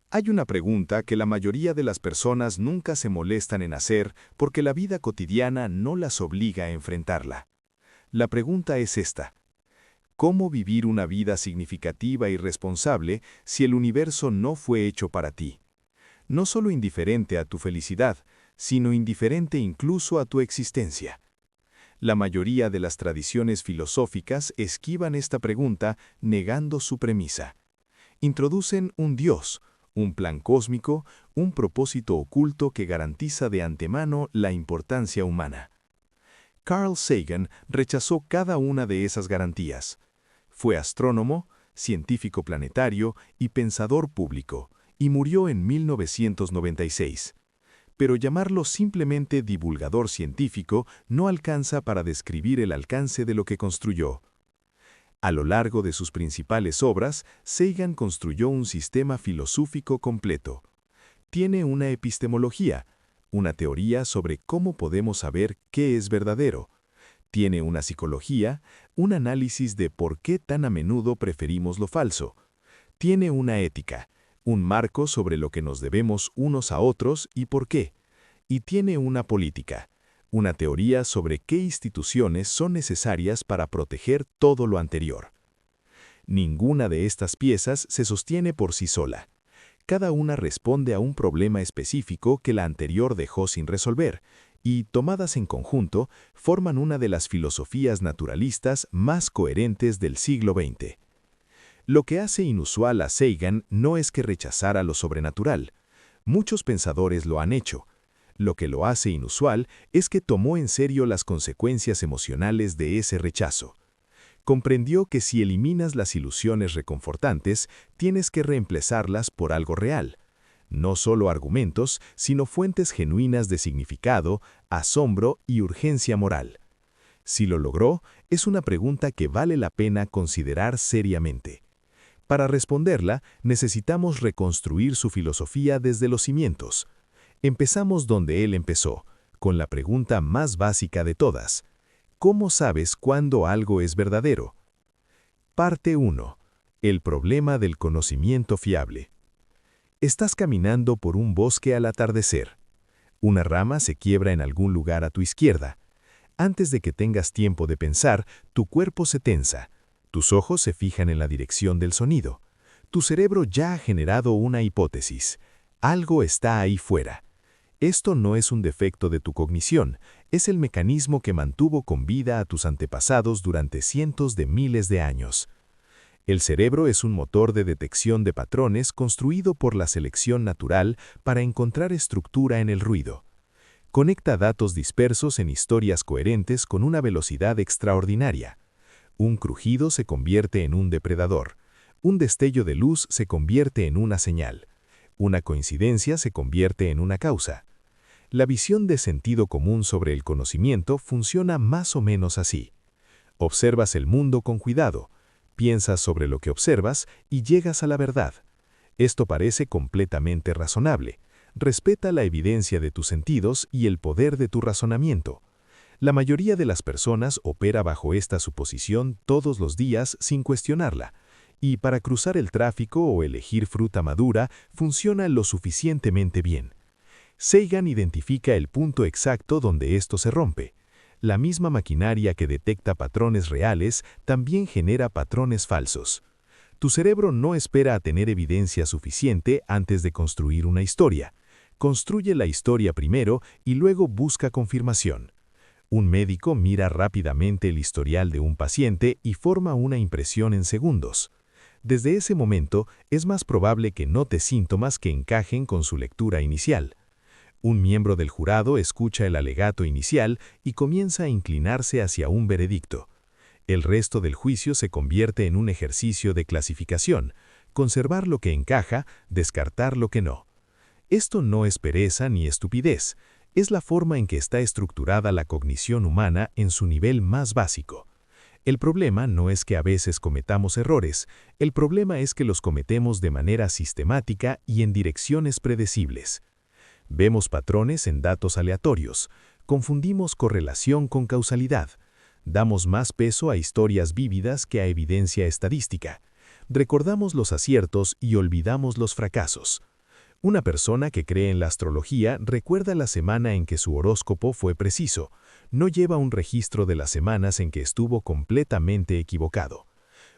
Hay una pregunta que la mayoría de las personas nunca se molestan en hacer porque la vida cotidiana no las obliga a enfrentarla. La pregunta es esta: ¿cómo vivir una vida significativa y responsable si el universo no fue hecho para ti? No solo indiferente a tu felicidad, sino indiferente incluso a tu existencia. La mayoría de las tradiciones filosóficas esquivan esta pregunta negando su premisa. Introducen un Dios, un plan cósmico, un propósito oculto que garantiza de antemano la importancia humana. Carl Sagan rechazó cada una de esas garantías. Fue astrónomo, científico planetario y pensador público, y murió en 1996. Pero llamarlo simplemente divulgador científico no alcanza para describir el alcance de lo que construyó. A lo largo de sus principales obras, Sagan construyó un sistema filosófico completo. Tiene una epistemología, una teoría sobre cómo podemos saber qué es verdadero. Tiene una psicología, un análisis de por qué tan a menudo preferimos lo falso. Tiene una ética, un marco sobre lo que nos debemos unos a otros y por qué. Y tiene una política, una teoría sobre qué instituciones son necesarias para proteger todo lo anterior. Ninguna de estas piezas se sostiene por sí sola. Cada una responde a un problema específico que la anterior dejó sin resolver, y, tomadas en conjunto, forman una de las filosofías naturalistas más coherentes del siglo XX. Lo que hace inusual a Sagan no es que rechazara lo sobrenatural. Muchos pensadores lo han hecho. Lo que lo hace inusual es que tomó en serio las consecuencias emocionales de ese rechazo. Comprendió que si eliminas las ilusiones reconfortantes, tienes que reemplazarlas por algo real. No solo argumentos, sino fuentes genuinas de significado, asombro y urgencia moral. Si lo logró, es una pregunta que vale la pena considerar seriamente. Para responderla, necesitamos reconstruir su filosofía desde los cimientos. Empezamos donde él empezó, con la pregunta más básica de todas: ¿cómo sabes cuándo algo es verdadero? Parte 1. El problema del conocimiento fiable. Estás caminando por un bosque al atardecer. Una rama se quiebra en algún lugar a tu izquierda. Antes de que tengas tiempo de pensar, tu cuerpo se tensa. Tus ojos se fijan en la dirección del sonido. Tu cerebro ya ha generado una hipótesis. Algo está ahí fuera. Esto no es un defecto de tu cognición, es el mecanismo que mantuvo con vida a tus antepasados durante cientos de miles de años. El cerebro es un motor de detección de patrones construido por la selección natural para encontrar estructura en el ruido. Conecta datos dispersos en historias coherentes con una velocidad extraordinaria. Un crujido se convierte en un depredador. Un destello de luz se convierte en una señal. Una coincidencia se convierte en una causa. La visión de sentido común sobre el conocimiento funciona más o menos así. Observas el mundo con cuidado, piensas sobre lo que observas y llegas a la verdad. Esto parece completamente razonable. Respeta la evidencia de tus sentidos y el poder de tu razonamiento. La mayoría de las personas opera bajo esta suposición todos los días sin cuestionarla, y para cruzar el tráfico o elegir fruta madura funciona lo suficientemente bien. Sagan identifica el punto exacto donde esto se rompe. La misma maquinaria que detecta patrones reales también genera patrones falsos. Tu cerebro no espera a tener evidencia suficiente antes de construir una historia. Construye la historia primero y luego busca confirmación. Un médico mira rápidamente el historial de un paciente y forma una impresión en segundos. Desde ese momento, es más probable que note síntomas que encajen con su lectura inicial. Un miembro del jurado escucha el alegato inicial y comienza a inclinarse hacia un veredicto. El resto del juicio se convierte en un ejercicio de clasificación, conservar lo que encaja, descartar lo que no. Esto no es pereza ni estupidez, es la forma en que está estructurada la cognición humana en su nivel más básico. El problema no es que a veces cometamos errores, el problema es que los cometemos de manera sistemática y en direcciones predecibles. Vemos patrones en datos aleatorios, confundimos correlación con causalidad, damos más peso a historias vívidas que a evidencia estadística, recordamos los aciertos y olvidamos los fracasos. Una persona que cree en la astrología recuerda la semana en que su horóscopo fue preciso, no lleva un registro de las semanas en que estuvo completamente equivocado.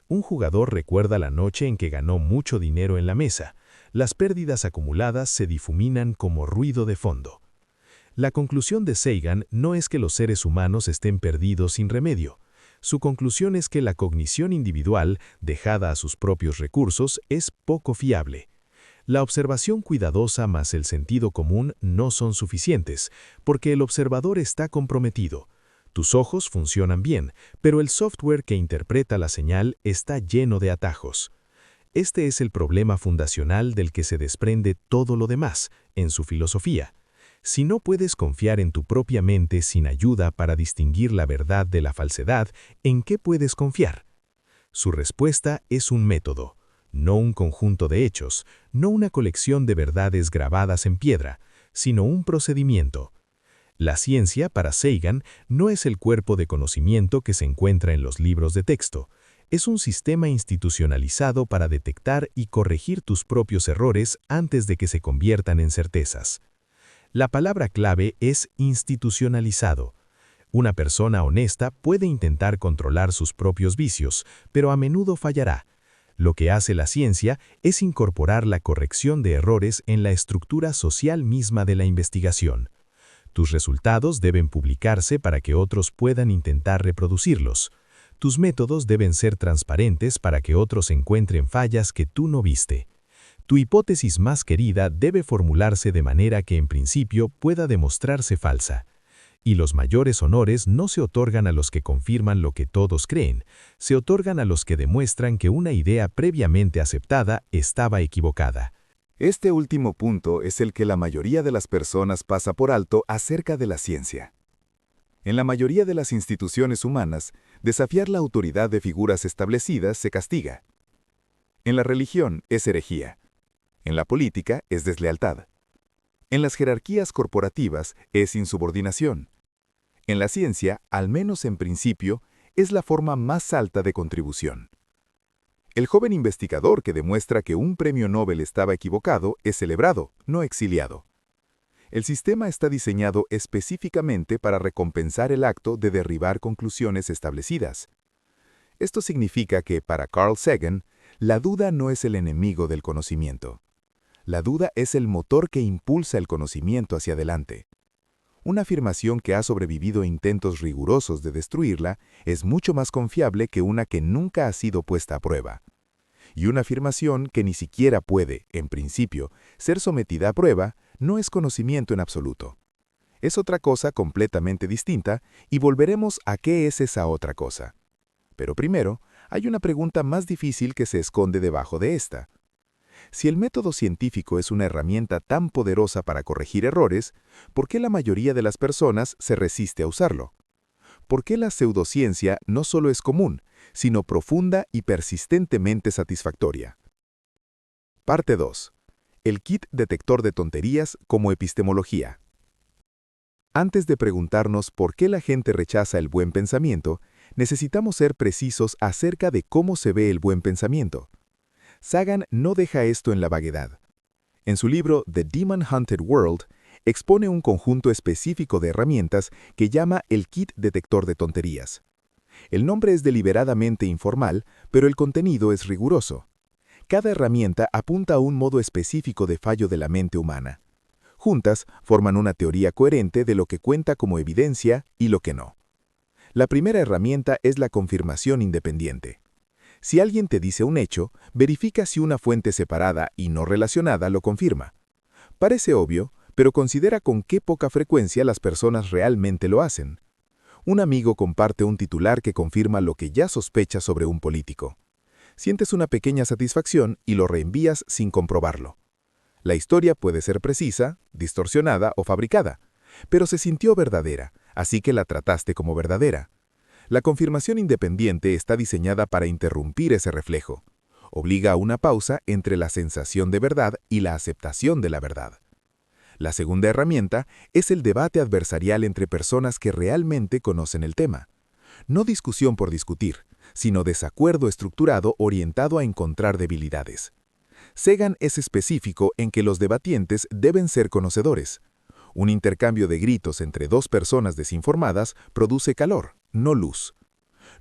Un jugador recuerda la noche en que ganó mucho dinero en la mesa. Las pérdidas acumuladas se difuminan como ruido de fondo. La conclusión de Sagan no es que los seres humanos estén perdidos sin remedio. Su conclusión es que la cognición individual, dejada a sus propios recursos, es poco fiable. La observación cuidadosa más el sentido común no son suficientes, porque el observador está comprometido. Tus ojos funcionan bien, pero el software que interpreta la señal está lleno de atajos. Este es el problema fundacional del que se desprende todo lo demás, en su filosofía. Si no puedes confiar en tu propia mente sin ayuda para distinguir la verdad de la falsedad, ¿en qué puedes confiar? Su respuesta es un método, no un conjunto de hechos, no una colección de verdades grabadas en piedra, sino un procedimiento. La ciencia, para Sagan, no es el cuerpo de conocimiento que se encuentra en los libros de texto. Es un sistema institucionalizado para detectar y corregir tus propios errores antes de que se conviertan en certezas. La palabra clave es institucionalizado. Una persona honesta puede intentar controlar sus propios vicios, pero a menudo fallará. Lo que hace la ciencia es incorporar la corrección de errores en la estructura social misma de la investigación. Tus resultados deben publicarse para que otros puedan intentar reproducirlos. Tus métodos deben ser transparentes para que otros encuentren fallas que tú no viste. Tu hipótesis más querida debe formularse de manera que en principio pueda demostrarse falsa. Y los mayores honores no se otorgan a los que confirman lo que todos creen, se otorgan a los que demuestran que una idea previamente aceptada estaba equivocada. Este último punto es el que la mayoría de las personas pasa por alto acerca de la ciencia. En la mayoría de las instituciones humanas, desafiar la autoridad de figuras establecidas se castiga. En la religión es herejía. En la política es deslealtad. En las jerarquías corporativas es insubordinación. En la ciencia, al menos en principio, es la forma más alta de contribución. El joven investigador que demuestra que un premio Nobel estaba equivocado es celebrado, no exiliado. El sistema está diseñado específicamente para recompensar el acto de derribar conclusiones establecidas. Esto significa que, para Carl Sagan, la duda no es el enemigo del conocimiento. La duda es el motor que impulsa el conocimiento hacia adelante. Una afirmación que ha sobrevivido a intentos rigurosos de destruirla es mucho más confiable que una que nunca ha sido puesta a prueba. Y una afirmación que ni siquiera puede, en principio, ser sometida a prueba, no es conocimiento en absoluto. Es otra cosa completamente distinta y volveremos a qué es esa otra cosa. Pero primero, hay una pregunta más difícil que se esconde debajo de esta. Si el método científico es una herramienta tan poderosa para corregir errores, ¿por qué la mayoría de las personas se resiste a usarlo? ¿Por qué la pseudociencia no solo es común, sino profunda y persistentemente satisfactoria? Parte 2. El kit detector de tonterías como epistemología. Antes de preguntarnos por qué la gente rechaza el buen pensamiento, necesitamos ser precisos acerca de cómo se ve el buen pensamiento. Sagan no deja esto en la vaguedad. En su libro The Demon Hunted World, expone un conjunto específico de herramientas que llama el kit detector de tonterías. El nombre es deliberadamente informal, pero el contenido es riguroso. Cada herramienta apunta a un modo específico de fallo de la mente humana. Juntas, forman una teoría coherente de lo que cuenta como evidencia y lo que no. La primera herramienta es la confirmación independiente. Si alguien te dice un hecho, verifica si una fuente separada y no relacionada lo confirma. Parece obvio, pero considera con qué poca frecuencia las personas realmente lo hacen. Un amigo comparte un titular que confirma lo que ya sospechas sobre un político. Sientes una pequeña satisfacción y lo reenvías sin comprobarlo. La historia puede ser precisa, distorsionada o fabricada, pero se sintió verdadera, así que la trataste como verdadera. La confirmación independiente está diseñada para interrumpir ese reflejo. Obliga a una pausa entre la sensación de verdad y la aceptación de la verdad. La segunda herramienta es el debate adversarial entre personas que realmente conocen el tema. No discusión por discutir, sino desacuerdo estructurado orientado a encontrar debilidades. Sagan es específico en que los debatientes deben ser conocedores. Un intercambio de gritos entre dos personas desinformadas produce calor, no luz.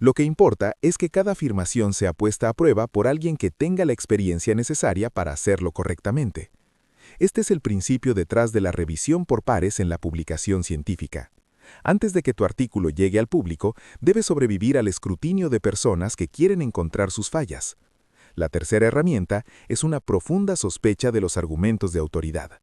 Lo que importa es que cada afirmación sea puesta a prueba por alguien que tenga la experiencia necesaria para hacerlo correctamente. Este es el principio detrás de la revisión por pares en la publicación científica. Antes de que tu artículo llegue al público, debe sobrevivir al escrutinio de personas que quieren encontrar sus fallas. La tercera herramienta es una profunda sospecha de los argumentos de autoridad.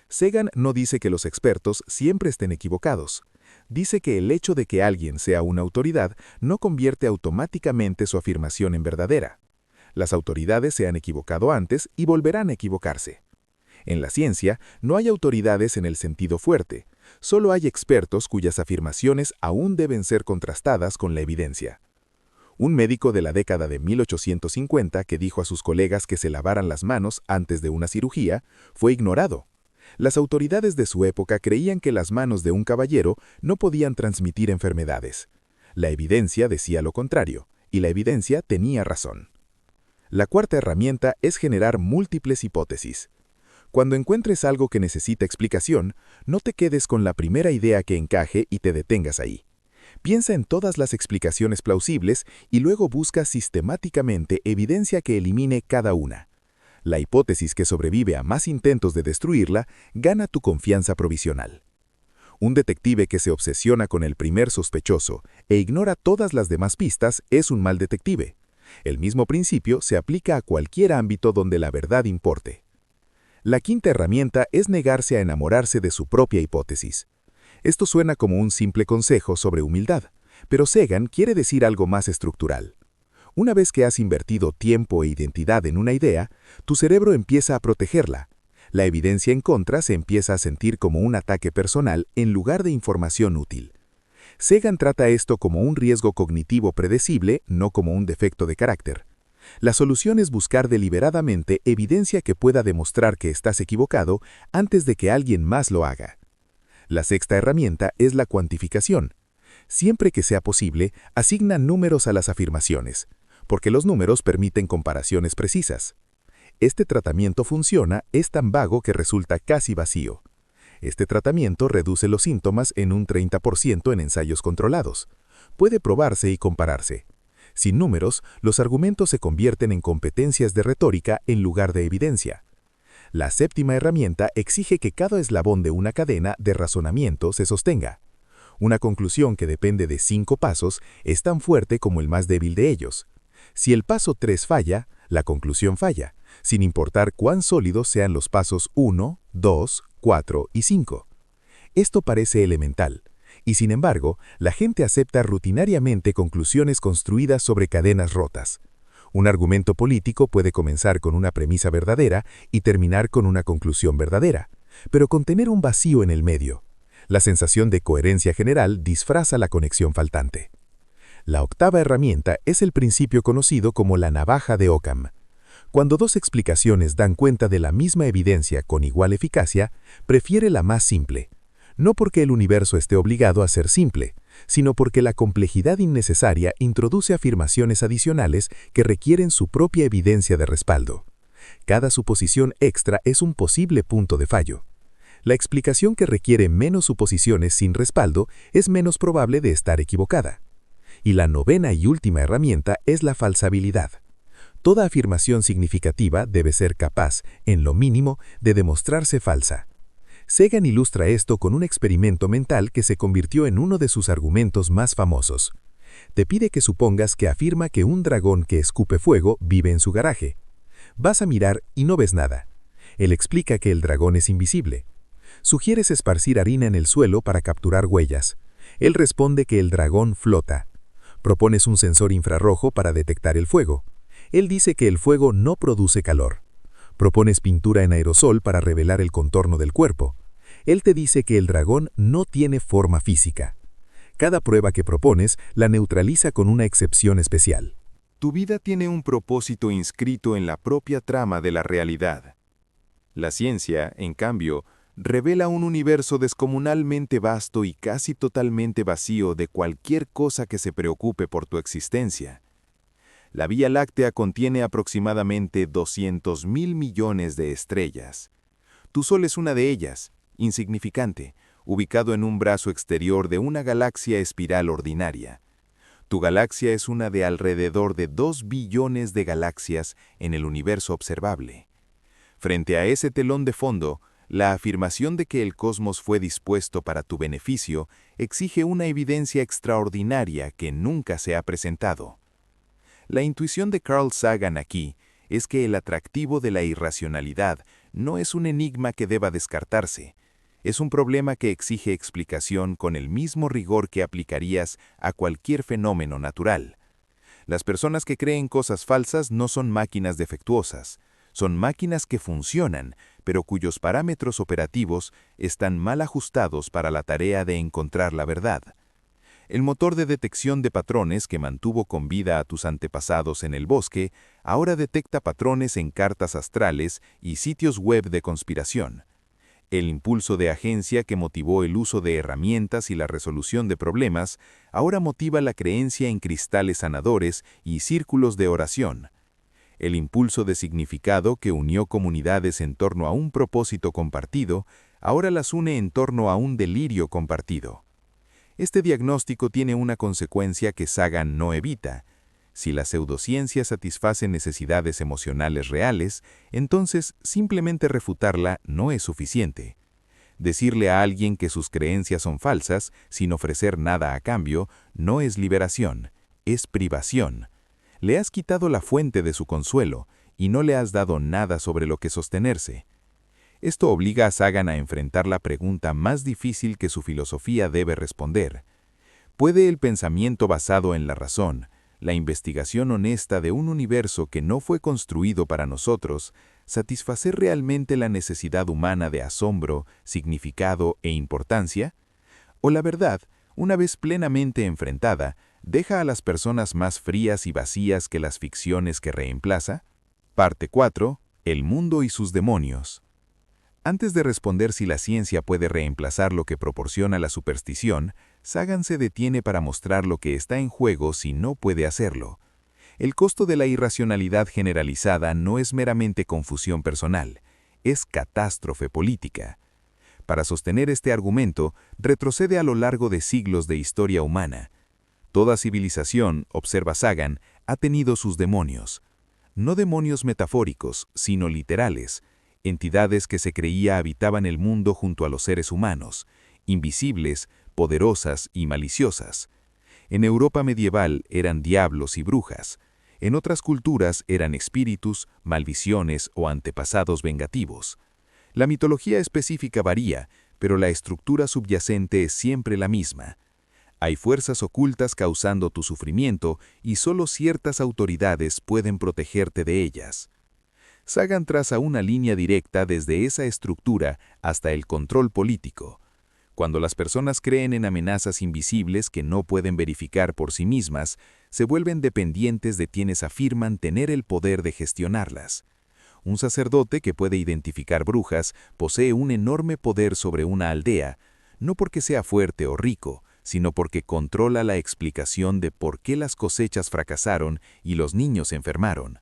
Sagan no dice que los expertos siempre estén equivocados. Dice que el hecho de que alguien sea una autoridad no convierte automáticamente su afirmación en verdadera. Las autoridades se han equivocado antes y volverán a equivocarse. En la ciencia, no hay autoridades en el sentido fuerte, solo hay expertos cuyas afirmaciones aún deben ser contrastadas con la evidencia. Un médico de la década de 1850 que dijo a sus colegas que se lavaran las manos antes de una cirugía, fue ignorado. Las autoridades de su época creían que las manos de un caballero no podían transmitir enfermedades. La evidencia decía lo contrario, y la evidencia tenía razón. La cuarta herramienta es generar múltiples hipótesis. Cuando encuentres algo que necesita explicación, no te quedes con la primera idea que encaje y te detengas ahí. Piensa en todas las explicaciones plausibles y luego busca sistemáticamente evidencia que elimine cada una. La hipótesis que sobrevive a más intentos de destruirla gana tu confianza provisional. Un detective que se obsesiona con el primer sospechoso e ignora todas las demás pistas es un mal detective. El mismo principio se aplica a cualquier ámbito donde la verdad importe. La quinta herramienta es negarse a enamorarse de su propia hipótesis. Esto suena como un simple consejo sobre humildad, pero Sagan quiere decir algo más estructural. Una vez que has invertido tiempo e identidad en una idea, tu cerebro empieza a protegerla. La evidencia en contra se empieza a sentir como un ataque personal en lugar de información útil. Sagan trata esto como un riesgo cognitivo predecible, no como un defecto de carácter. La solución es buscar deliberadamente evidencia que pueda demostrar que estás equivocado antes de que alguien más lo haga. La sexta herramienta es la cuantificación. Siempre que sea posible, asigna números a las afirmaciones, porque los números permiten comparaciones precisas. Este tratamiento funciona, es tan vago que resulta casi vacío. Este tratamiento reduce los síntomas en un 30% en ensayos controlados. Puede probarse y compararse. Sin números, los argumentos se convierten en competencias de retórica en lugar de evidencia. La séptima herramienta exige que cada eslabón de una cadena de razonamiento se sostenga. Una conclusión que depende de 5 pasos es tan fuerte como el más débil de ellos. Si el paso 3 falla, la conclusión falla, sin importar cuán sólidos sean los pasos 1, 2, 4 y 5. Esto parece elemental, y sin embargo, la gente acepta rutinariamente conclusiones construidas sobre cadenas rotas. Un argumento político puede comenzar con una premisa verdadera y terminar con una conclusión verdadera, pero contener un vacío en el medio. La sensación de coherencia general disfraza la conexión faltante. La octava herramienta es el principio conocido como la navaja de Occam. Cuando dos explicaciones dan cuenta de la misma evidencia con igual eficacia, prefiere la más simple. No porque el universo esté obligado a ser simple, sino porque la complejidad innecesaria introduce afirmaciones adicionales que requieren su propia evidencia de respaldo. Cada suposición extra es un posible punto de fallo. La explicación que requiere menos suposiciones sin respaldo es menos probable de estar equivocada. Y la novena y última herramienta es la falsabilidad. Toda afirmación significativa debe ser capaz, en lo mínimo, de demostrarse falsa. Sagan ilustra esto con un experimento mental que se convirtió en uno de sus argumentos más famosos. Te pide que supongas que afirma que un dragón que escupe fuego vive en su garaje. Vas a mirar y no ves nada. Él explica que el dragón es invisible. Sugieres esparcir harina en el suelo para capturar huellas. Él responde que el dragón flota. Propones un sensor infrarrojo para detectar el fuego. Él dice que el fuego no produce calor. Propones pintura en aerosol para revelar el contorno del cuerpo. Él te dice que el dragón no tiene forma física. Cada prueba que propones la neutraliza con una excepción especial. Tu vida tiene un propósito inscrito en la propia trama de la realidad. La ciencia, en cambio, revela un universo descomunalmente vasto y casi totalmente vacío de cualquier cosa que se preocupe por tu existencia. La Vía Láctea contiene aproximadamente 200.000 millones de estrellas. Tu Sol es una de ellas, insignificante, ubicado en un brazo exterior de una galaxia espiral ordinaria. Tu galaxia es una de alrededor de 2 billones de galaxias en el universo observable. Frente a ese telón de fondo, la afirmación de que el cosmos fue dispuesto para tu beneficio exige una evidencia extraordinaria que nunca se ha presentado. La intuición de Carl Sagan aquí es que el atractivo de la irracionalidad no es un enigma que deba descartarse. Es un problema que exige explicación con el mismo rigor que aplicarías a cualquier fenómeno natural. Las personas que creen cosas falsas no son máquinas defectuosas. Son máquinas que funcionan, pero cuyos parámetros operativos están mal ajustados para la tarea de encontrar la verdad. El motor de detección de patrones que mantuvo con vida a tus antepasados en el bosque, ahora detecta patrones en cartas astrales y sitios web de conspiración. El impulso de agencia que motivó el uso de herramientas y la resolución de problemas, ahora motiva la creencia en cristales sanadores y círculos de oración. El impulso de significado que unió comunidades en torno a un propósito compartido, ahora las une en torno a un delirio compartido. Este diagnóstico tiene una consecuencia que Sagan no evita. Si la pseudociencia satisface necesidades emocionales reales, entonces simplemente refutarla no es suficiente. Decirle a alguien que sus creencias son falsas, sin ofrecer nada a cambio, no es liberación, es privación. Le has quitado la fuente de su consuelo y no le has dado nada sobre lo que sostenerse. Esto obliga a Sagan a enfrentar la pregunta más difícil que su filosofía debe responder. ¿Puede el pensamiento basado en la razón, la investigación honesta de un universo que no fue construido para nosotros, satisfacer realmente la necesidad humana de asombro, significado e importancia? ¿O la verdad, una vez plenamente enfrentada, deja a las personas más frías y vacías que las ficciones que reemplaza? Parte 4. El mundo y sus demonios. Antes de responder si la ciencia puede reemplazar lo que proporciona la superstición, Sagan se detiene para mostrar lo que está en juego si no puede hacerlo. El costo de la irracionalidad generalizada no es meramente confusión personal, es catástrofe política. Para sostener este argumento, retrocede a lo largo de siglos de historia humana. Toda civilización, observa Sagan, ha tenido sus demonios. No demonios metafóricos, sino literales, entidades que se creía habitaban el mundo junto a los seres humanos, invisibles, poderosas y maliciosas. En Europa medieval eran diablos y brujas. En otras culturas eran espíritus, maldiciones o antepasados vengativos. La mitología específica varía, pero la estructura subyacente es siempre la misma. Hay fuerzas ocultas causando tu sufrimiento y solo ciertas autoridades pueden protegerte de ellas. Sagan traza una línea directa desde esa estructura hasta el control político. Cuando las personas creen en amenazas invisibles que no pueden verificar por sí mismas, se vuelven dependientes de quienes afirman tener el poder de gestionarlas. Un sacerdote que puede identificar brujas posee un enorme poder sobre una aldea, no porque sea fuerte o rico, sino porque controla la explicación de por qué las cosechas fracasaron y los niños se enfermaron.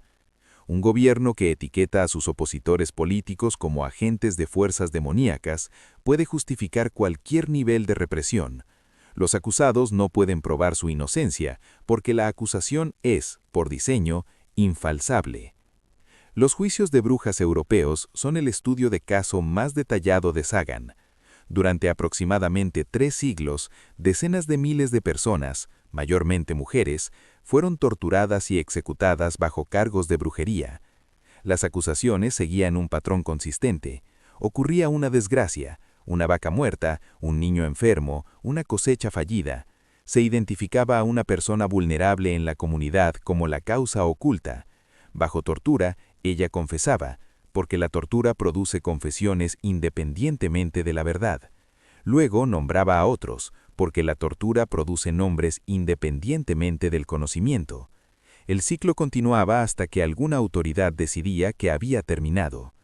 Un gobierno que etiqueta a sus opositores políticos como agentes de fuerzas demoníacas puede justificar cualquier nivel de represión. Los acusados no pueden probar su inocencia, porque la acusación es, por diseño, infalsable. Los juicios de brujas europeos son el estudio de caso más detallado de Sagan. Durante aproximadamente 3 siglos, decenas de miles de personas, mayormente mujeres, fueron torturadas y ejecutadas bajo cargos de brujería. Las acusaciones seguían un patrón consistente. Ocurría una desgracia, una vaca muerta, un niño enfermo, una cosecha fallida. Se identificaba a una persona vulnerable en la comunidad como la causa oculta. Bajo tortura, ella confesaba, porque la tortura produce confesiones independientemente de la verdad. Luego nombraba a otros, porque la tortura produce nombres independientemente del conocimiento. El ciclo continuaba hasta que alguna autoridad decidía que había terminado.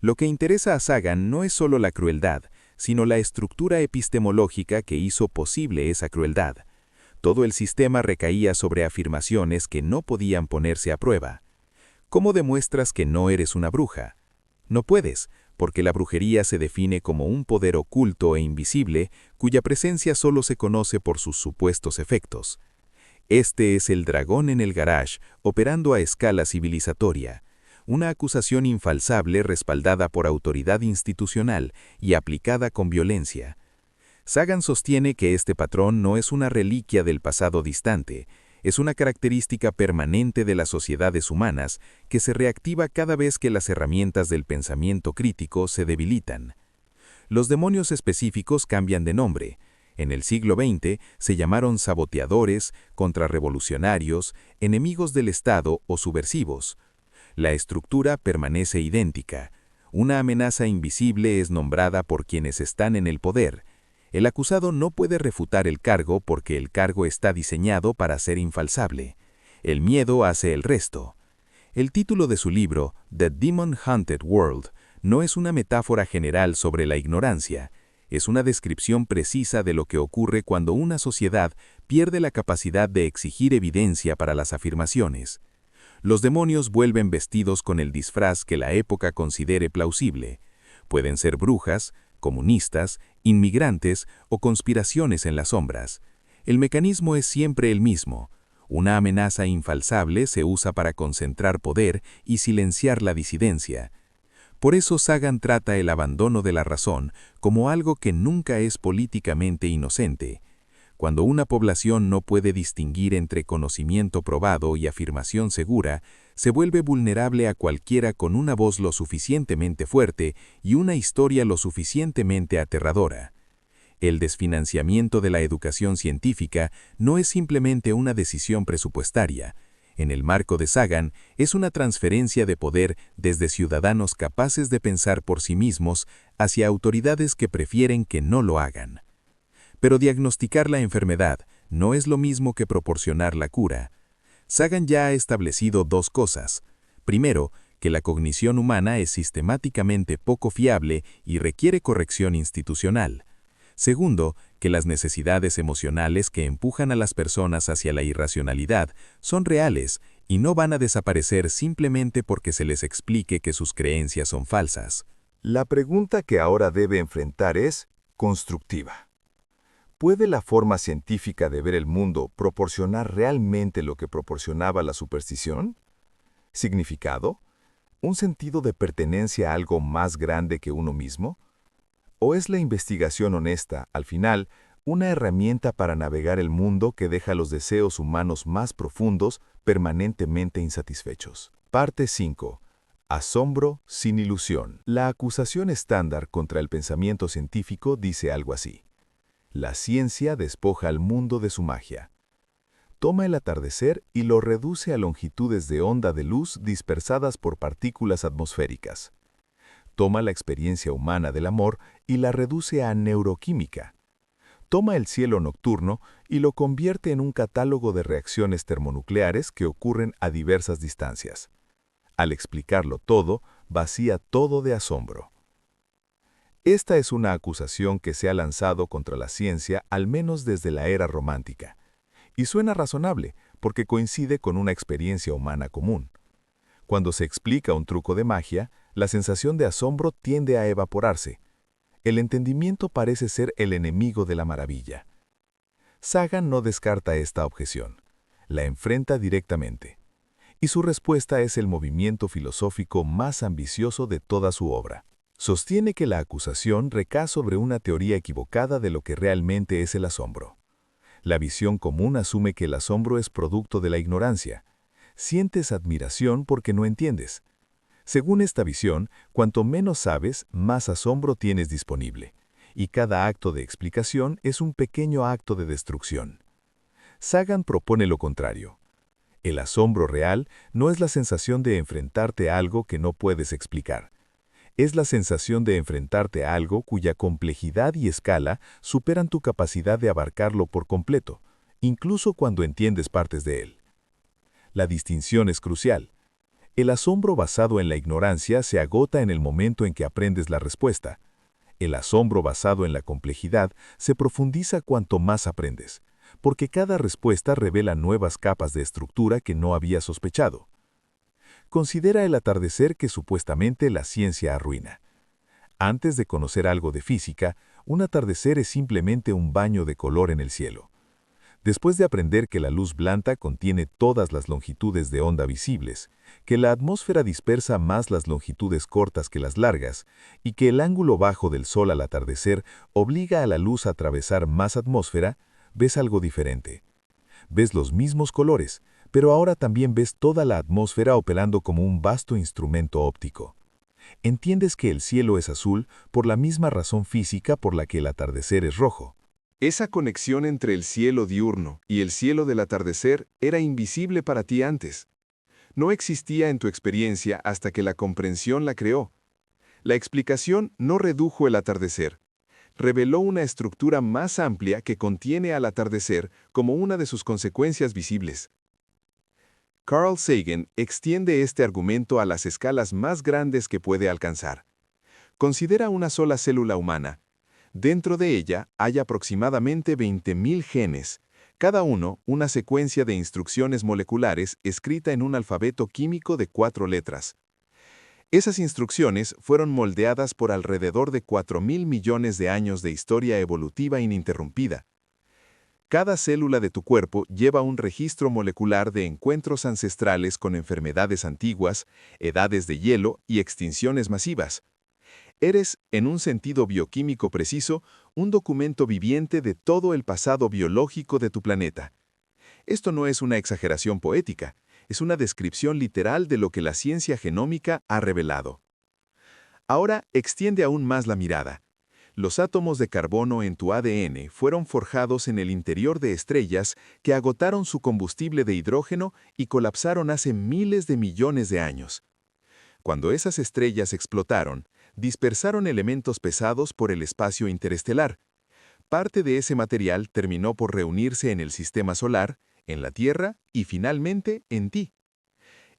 Lo que interesa a Sagan no es solo la crueldad, sino la estructura epistemológica que hizo posible esa crueldad. Todo el sistema recaía sobre afirmaciones que no podían ponerse a prueba. ¿Cómo demuestras que no eres una bruja? No puedes, porque la brujería se define como un poder oculto e invisible cuya presencia solo se conoce por sus supuestos efectos. Este es el dragón en el garage, operando a escala civilizatoria. Una acusación infalsable respaldada por autoridad institucional y aplicada con violencia. Sagan sostiene que este patrón no es una reliquia del pasado distante, es una característica permanente de las sociedades humanas que se reactiva cada vez que las herramientas del pensamiento crítico se debilitan. Los demonios específicos cambian de nombre. En el siglo XX se llamaron saboteadores, contrarrevolucionarios, enemigos del Estado o subversivos. La estructura permanece idéntica. Una amenaza invisible es nombrada por quienes están en el poder. El acusado no puede refutar el cargo porque el cargo está diseñado para ser infalsable. El miedo hace el resto. El título de su libro, The Demon Haunted World, no es una metáfora general sobre la ignorancia, es una descripción precisa de lo que ocurre cuando una sociedad pierde la capacidad de exigir evidencia para las afirmaciones. Los demonios vuelven vestidos con el disfraz que la época considere plausible. Pueden ser brujas, comunistas, inmigrantes o conspiraciones en las sombras. El mecanismo es siempre el mismo. Una amenaza infalsable se usa para concentrar poder y silenciar la disidencia. Por eso Sagan trata el abandono de la razón como algo que nunca es políticamente inocente. Cuando una población no puede distinguir entre conocimiento probado y afirmación segura, se vuelve vulnerable a cualquiera con una voz lo suficientemente fuerte y una historia lo suficientemente aterradora. El desfinanciamiento de la educación científica no es simplemente una decisión presupuestaria. En el marco de Sagan, es una transferencia de poder desde ciudadanos capaces de pensar por sí mismos hacia autoridades que prefieren que no lo hagan. Pero diagnosticar la enfermedad no es lo mismo que proporcionar la cura. Sagan ya ha establecido dos cosas. Primero, que la cognición humana es sistemáticamente poco fiable y requiere corrección institucional. Segundo, que las necesidades emocionales que empujan a las personas hacia la irracionalidad son reales y no van a desaparecer simplemente porque se les explique que sus creencias son falsas. La pregunta que ahora debe enfrentar es constructiva. ¿Puede la forma científica de ver el mundo proporcionar realmente lo que proporcionaba la superstición? ¿Significado? ¿Un sentido de pertenencia a algo más grande que uno mismo? ¿O es la investigación honesta, al final, una herramienta para navegar el mundo que deja los deseos humanos más profundos permanentemente insatisfechos? Parte 5. Asombro sin ilusión. La acusación estándar contra el pensamiento científico dice algo así. La ciencia despoja al mundo de su magia. Toma el atardecer y lo reduce a longitudes de onda de luz dispersadas por partículas atmosféricas. Toma la experiencia humana del amor y la reduce a neuroquímica. Toma el cielo nocturno y lo convierte en un catálogo de reacciones termonucleares que ocurren a diversas distancias. Al explicarlo todo, vacía todo de asombro. Esta es una acusación que se ha lanzado contra la ciencia al menos desde la era romántica. Y suena razonable, porque coincide con una experiencia humana común. Cuando se explica un truco de magia, la sensación de asombro tiende a evaporarse. El entendimiento parece ser el enemigo de la maravilla. Sagan no descarta esta objeción. La enfrenta directamente. Y su respuesta es el movimiento filosófico más ambicioso de toda su obra. Sostiene que la acusación recae sobre una teoría equivocada de lo que realmente es el asombro. La visión común asume que el asombro es producto de la ignorancia. Sientes admiración porque no entiendes. Según esta visión, cuanto menos sabes, más asombro tienes disponible, y cada acto de explicación es un pequeño acto de destrucción. Sagan propone lo contrario. El asombro real no es la sensación de enfrentarte a algo que no puedes explicar. Es la sensación de enfrentarte a algo cuya complejidad y escala superan tu capacidad de abarcarlo por completo, incluso cuando entiendes partes de él. La distinción es crucial. El asombro basado en la ignorancia se agota en el momento en que aprendes la respuesta. El asombro basado en la complejidad se profundiza cuanto más aprendes, porque cada respuesta revela nuevas capas de estructura que no había sospechado. Considera el atardecer que supuestamente la ciencia arruina. Antes de conocer algo de física, un atardecer es simplemente un baño de color en el cielo. Después de aprender que la luz blanca contiene todas las longitudes de onda visibles, que la atmósfera dispersa más las longitudes cortas que las largas, y que el ángulo bajo del sol al atardecer obliga a la luz a atravesar más atmósfera, ves algo diferente. Ves los mismos colores, pero ahora también ves toda la atmósfera operando como un vasto instrumento óptico. Entiendes que el cielo es azul por la misma razón física por la que el atardecer es rojo. Esa conexión entre el cielo diurno y el cielo del atardecer era invisible para ti antes. No existía en tu experiencia hasta que la comprensión la creó. La explicación no redujo el atardecer. Reveló una estructura más amplia que contiene al atardecer como una de sus consecuencias visibles. Carl Sagan extiende este argumento a las escalas más grandes que puede alcanzar. Considera una sola célula humana. Dentro de ella hay aproximadamente 20.000 genes, cada uno una secuencia de instrucciones moleculares escrita en un alfabeto químico de 4 letras. Esas instrucciones fueron moldeadas por alrededor de 4.000 millones de años de historia evolutiva ininterrumpida. Cada célula de tu cuerpo lleva un registro molecular de encuentros ancestrales con enfermedades antiguas, edades de hielo y extinciones masivas. Eres, en un sentido bioquímico preciso, un documento viviente de todo el pasado biológico de tu planeta. Esto no es una exageración poética, es una descripción literal de lo que la ciencia genómica ha revelado. Ahora extiende aún más la mirada. Los átomos de carbono en tu ADN fueron forjados en el interior de estrellas que agotaron su combustible de hidrógeno y colapsaron hace miles de millones de años. Cuando esas estrellas explotaron, dispersaron elementos pesados por el espacio interestelar. Parte de ese material terminó por reunirse en el sistema solar, en la Tierra y finalmente en ti.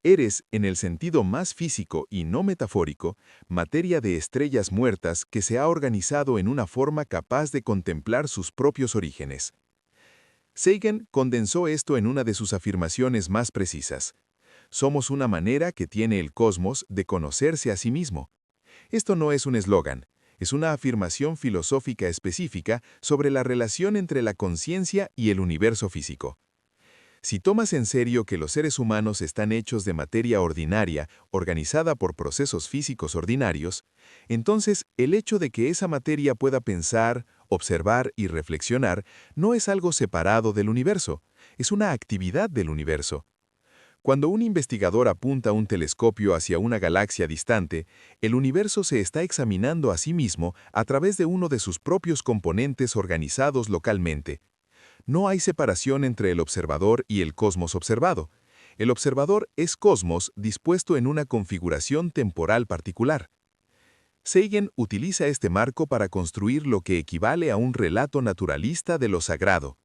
Eres, en el sentido más físico y no metafórico, materia de estrellas muertas que se ha organizado en una forma capaz de contemplar sus propios orígenes. Sagan condensó esto en una de sus afirmaciones más precisas. Somos una manera que tiene el cosmos de conocerse a sí mismo. Esto no es un eslogan, es una afirmación filosófica específica sobre la relación entre la conciencia y el universo físico. Si tomas en serio que los seres humanos están hechos de materia ordinaria, organizada por procesos físicos ordinarios, entonces el hecho de que esa materia pueda pensar, observar y reflexionar no es algo separado del universo, es una actividad del universo. Cuando un investigador apunta un telescopio hacia una galaxia distante, el universo se está examinando a sí mismo a través de uno de sus propios componentes organizados localmente. No hay separación entre el observador y el cosmos observado. El observador es cosmos dispuesto en una configuración temporal particular. Sagan utiliza este marco para construir lo que equivale a un relato naturalista de lo sagrado.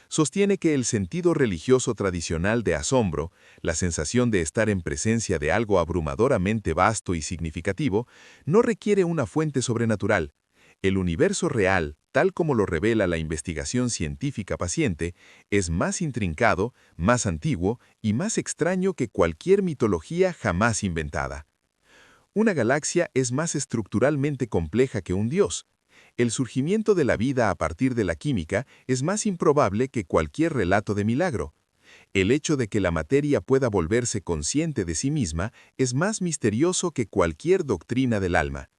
Sostiene que el sentido religioso tradicional de asombro, la sensación de estar en presencia de algo abrumadoramente vasto y significativo, no requiere una fuente sobrenatural. El universo real, tal como lo revela la investigación científica paciente, es más intrincado, más antiguo y más extraño que cualquier mitología jamás inventada. Una galaxia es más estructuralmente compleja que un dios. El surgimiento de la vida a partir de la química es más improbable que cualquier relato de milagro. El hecho de que la materia pueda volverse consciente de sí misma es más misterioso que cualquier doctrina del alma.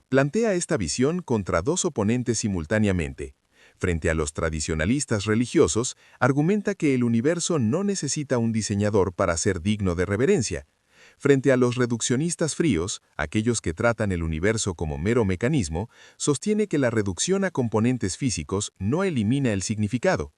Plantea esta visión contra dos oponentes simultáneamente. Frente a los tradicionalistas religiosos, argumenta que el universo no necesita un diseñador para ser digno de reverencia. Frente a los reduccionistas fríos, aquellos que tratan el universo como mero mecanismo, sostiene que la reducción a componentes físicos no elimina el significado.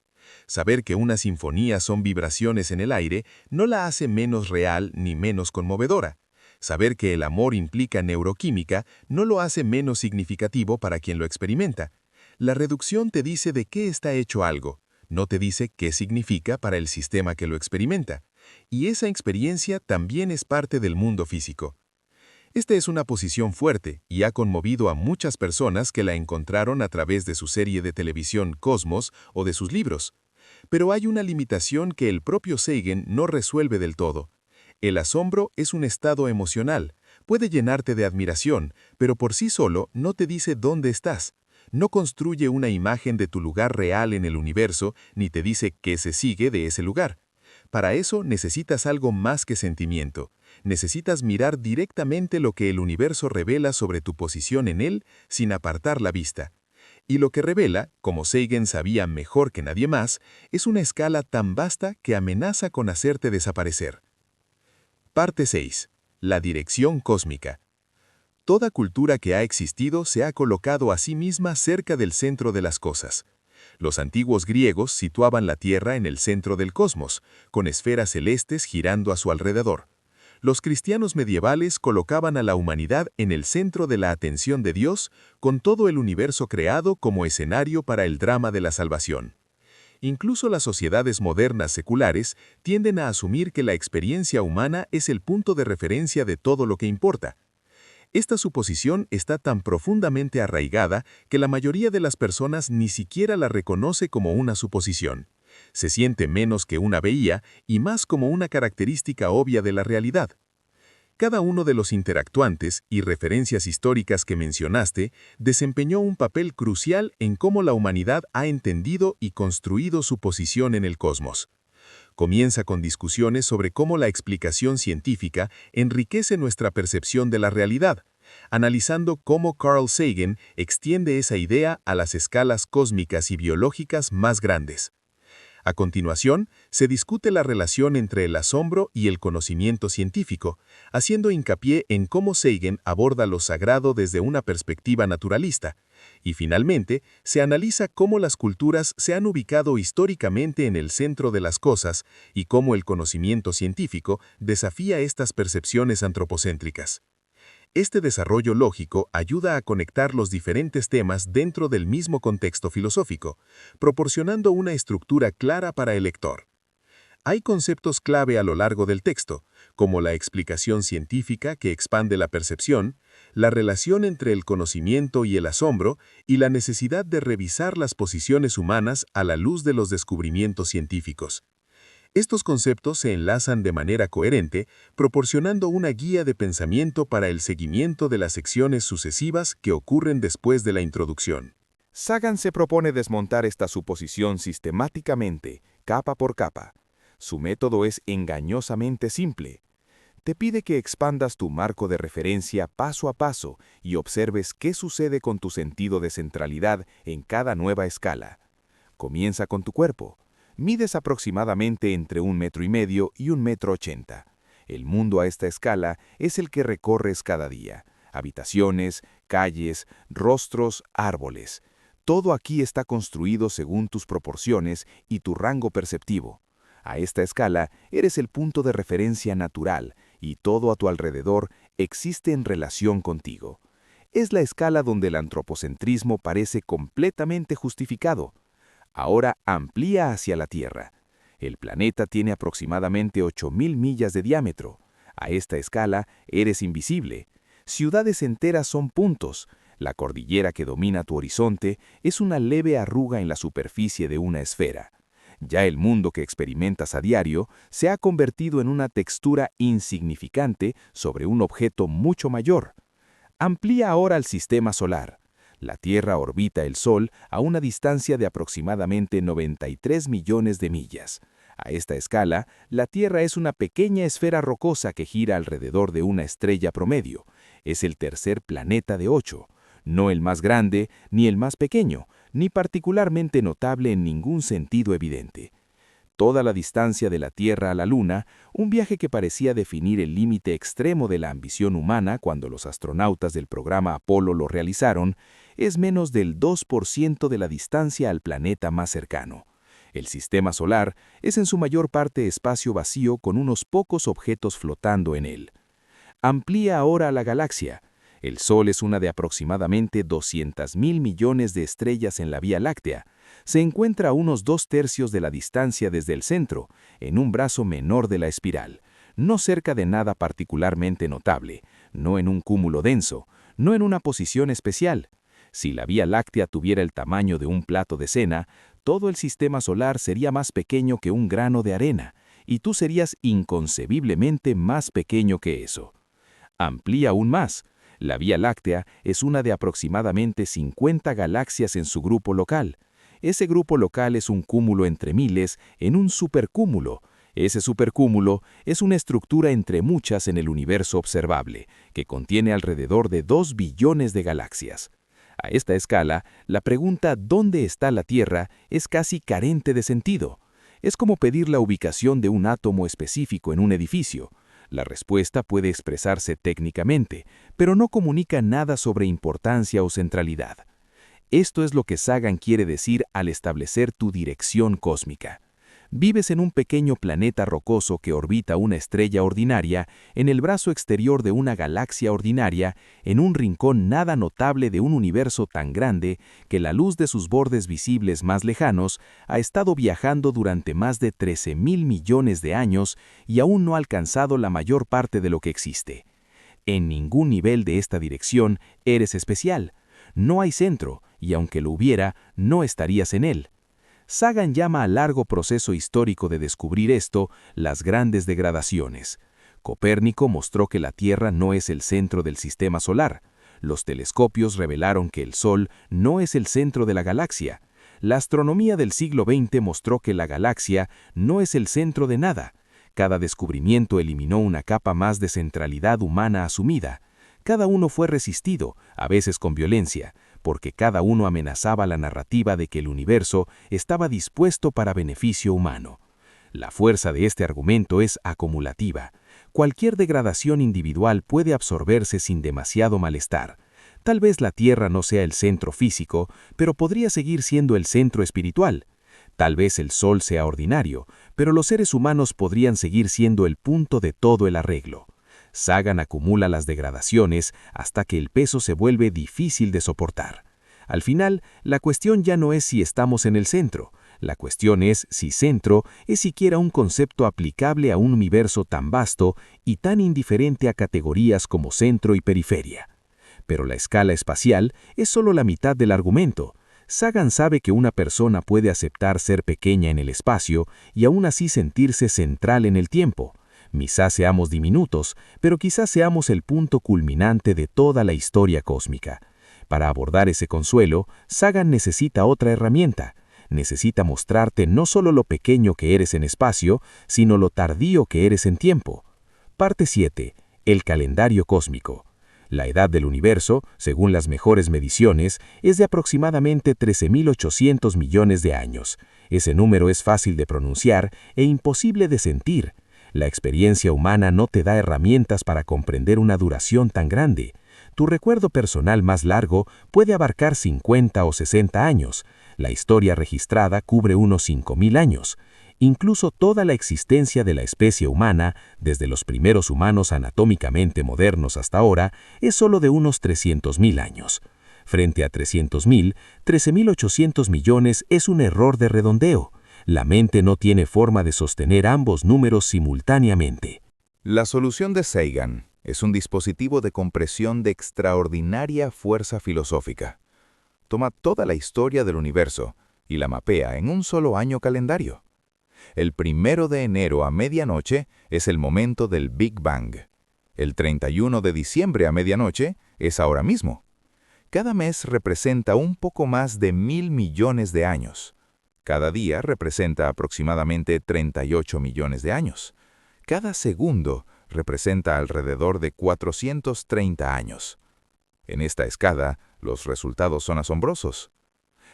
Saber que una sinfonía son vibraciones en el aire no la hace menos real ni menos conmovedora. Saber que el amor implica neuroquímica no lo hace menos significativo para quien lo experimenta. La reducción te dice de qué está hecho algo, no te dice qué significa para el sistema que lo experimenta. Y esa experiencia también es parte del mundo físico. Esta es una posición fuerte y ha conmovido a muchas personas que la encontraron a través de su serie de televisión Cosmos o de sus libros. Pero hay una limitación que el propio Sagan no resuelve del todo. El asombro es un estado emocional. Puede llenarte de admiración, pero por sí solo no te dice dónde estás. No construye una imagen de tu lugar real en el universo, ni te dice qué se sigue de ese lugar. Para eso necesitas algo más que sentimiento. Necesitas mirar directamente lo que el universo revela sobre tu posición en él sin apartar la vista. Y lo que revela, como Sagan sabía mejor que nadie más, es una escala tan vasta que amenaza con hacerte desaparecer. Parte 6. La dirección cósmica. Toda cultura que ha existido se ha colocado a sí misma cerca del centro de las cosas. Los antiguos griegos situaban la Tierra en el centro del cosmos, con esferas celestes girando a su alrededor. Los cristianos medievales colocaban a la humanidad en el centro de la atención de Dios, con todo el universo creado como escenario para el drama de la salvación. Incluso las sociedades modernas seculares tienden a asumir que la experiencia humana es el punto de referencia de todo lo que importa. Esta suposición está tan profundamente arraigada que la mayoría de las personas ni siquiera la reconoce como una suposición. Se siente menos que una veía y más como una característica obvia de la realidad. Cada uno de los interactuantes y referencias históricas que mencionaste desempeñó un papel crucial en cómo la humanidad ha entendido y construido su posición en el cosmos. Comienza con discusiones sobre cómo la explicación científica enriquece nuestra percepción de la realidad, analizando cómo Carl Sagan extiende esa idea a las escalas cósmicas y biológicas más grandes. A continuación, se discute la relación entre el asombro y el conocimiento científico, haciendo hincapié en cómo Sagan aborda lo sagrado desde una perspectiva naturalista, y finalmente, se analiza cómo las culturas se han ubicado históricamente en el centro de las cosas y cómo el conocimiento científico desafía estas percepciones antropocéntricas. Este desarrollo lógico ayuda a conectar los diferentes temas dentro del mismo contexto filosófico, proporcionando una estructura clara para el lector. Hay conceptos clave a lo largo del texto, como la explicación científica que expande la percepción, la relación entre el conocimiento y el asombro, y la necesidad de revisar las posiciones humanas a la luz de los descubrimientos científicos. Estos conceptos se enlazan de manera coherente, proporcionando una guía de pensamiento para el seguimiento de las secciones sucesivas que ocurren después de la introducción. Sagan se propone desmontar esta suposición sistemáticamente, capa por capa. Su método es engañosamente simple. Te pide que expandas tu marco de referencia paso a paso y observes qué sucede con tu sentido de centralidad en cada nueva escala. Comienza con tu cuerpo. Mides aproximadamente entre 1,5 metros y 1,80 metros. El mundo a esta escala es el que recorres cada día. Habitaciones, calles, rostros, árboles. Todo aquí está construido según tus proporciones y tu rango perceptivo. A esta escala eres el punto de referencia natural y todo a tu alrededor existe en relación contigo. Es la escala donde el antropocentrismo parece completamente justificado. Ahora amplía hacia la Tierra. El planeta tiene aproximadamente 8.000 millas de diámetro. A esta escala eres invisible. Ciudades enteras son puntos. La cordillera que domina tu horizonte es una leve arruga en la superficie de una esfera. Ya el mundo que experimentas a diario se ha convertido en una textura insignificante sobre un objeto mucho mayor. Amplía ahora al sistema solar. La Tierra orbita el Sol a una distancia de aproximadamente 93 millones de millas. A esta escala, la Tierra es una pequeña esfera rocosa que gira alrededor de una estrella promedio. Es el tercer planeta de 8, no el más grande ni el más pequeño, ni particularmente notable en ningún sentido evidente. Toda la distancia de la Tierra a la Luna, un viaje que parecía definir el límite extremo de la ambición humana cuando los astronautas del programa Apolo lo realizaron, es menos del 2% de la distancia al planeta más cercano. El sistema solar es en su mayor parte espacio vacío con unos pocos objetos flotando en él. Amplía ahora la galaxia. El Sol es una de aproximadamente 200.000 millones de estrellas en la Vía Láctea. Se encuentra a unos 2/3 de la distancia desde el centro, en un brazo menor de la espiral, no cerca de nada particularmente notable, no en un cúmulo denso, no en una posición especial. Si la Vía Láctea tuviera el tamaño de un plato de cena, todo el sistema solar sería más pequeño que un grano de arena, y tú serías inconcebiblemente más pequeño que eso. Amplía aún más. La Vía Láctea es una de aproximadamente 50 galaxias en su grupo local. Ese grupo local es un cúmulo entre miles en un supercúmulo. Ese supercúmulo es una estructura entre muchas en el universo observable, que contiene alrededor de 2 billones de galaxias. A esta escala, la pregunta ¿dónde está la Tierra? Es casi carente de sentido. Es como pedir la ubicación de un átomo específico en un edificio. La respuesta puede expresarse técnicamente, pero no comunica nada sobre importancia o centralidad. Esto es lo que Sagan quiere decir al establecer tu dirección cósmica. Vives en un pequeño planeta rocoso que orbita una estrella ordinaria en el brazo exterior de una galaxia ordinaria, en un rincón nada notable de un universo tan grande que la luz de sus bordes visibles más lejanos ha estado viajando durante más de 13.000 millones de años y aún no ha alcanzado la mayor parte de lo que existe. En ningún nivel de esta dirección eres especial. No hay centro, y aunque lo hubiera, no estarías en él. Sagan llama al largo proceso histórico de descubrir esto las grandes degradaciones. Copérnico mostró que la Tierra no es el centro del sistema solar. Los telescopios revelaron que el Sol no es el centro de la galaxia. La astronomía del siglo XX mostró que la galaxia no es el centro de nada. Cada descubrimiento eliminó una capa más de centralidad humana asumida. Cada uno fue resistido, a veces con violencia, porque cada uno amenazaba la narrativa de que el universo estaba dispuesto para beneficio humano. La fuerza de este argumento es acumulativa. Cualquier degradación individual puede absorberse sin demasiado malestar. Tal vez la Tierra no sea el centro físico, pero podría seguir siendo el centro espiritual. Tal vez el Sol sea ordinario, pero los seres humanos podrían seguir siendo el punto de todo el arreglo. Sagan acumula las degradaciones hasta que el peso se vuelve difícil de soportar. Al final, la cuestión ya no es si estamos en el centro. La cuestión es si centro es siquiera un concepto aplicable a un universo tan vasto y tan indiferente a categorías como centro y periferia. Pero la escala espacial es solo la mitad del argumento. Sagan sabe que una persona puede aceptar ser pequeña en el espacio y aún así sentirse central en el tiempo. Quizás seamos diminutos, pero quizás seamos el punto culminante de toda la historia cósmica. Para abordar ese consuelo, Sagan necesita otra herramienta. Necesita mostrarte no solo lo pequeño que eres en espacio, sino lo tardío que eres en tiempo. Parte 7. El calendario cósmico. La edad del universo, según las mejores mediciones, es de aproximadamente 13.800 millones de años. Ese número es fácil de pronunciar e imposible de sentir. La experiencia humana no te da herramientas para comprender una duración tan grande. Tu recuerdo personal más largo puede abarcar 50 o 60 años. La historia registrada cubre unos 5.000 años. Incluso toda la existencia de la especie humana, desde los primeros humanos anatómicamente modernos hasta ahora, es solo de unos 300.000 años. Frente a 300.000, 13.800 millones es un error de redondeo. La mente no tiene forma de sostener ambos números simultáneamente. La solución de Sagan es un dispositivo de compresión de extraordinaria fuerza filosófica. Toma toda la historia del universo y la mapea en un solo año calendario. El 1 de enero a medianoche es el momento del Big Bang. El 31 de diciembre a medianoche es ahora mismo. Cada mes representa un poco más de 1.000 millones de años. Cada día representa aproximadamente 38 millones de años. Cada segundo representa alrededor de 430 años. En esta escala, los resultados son asombrosos.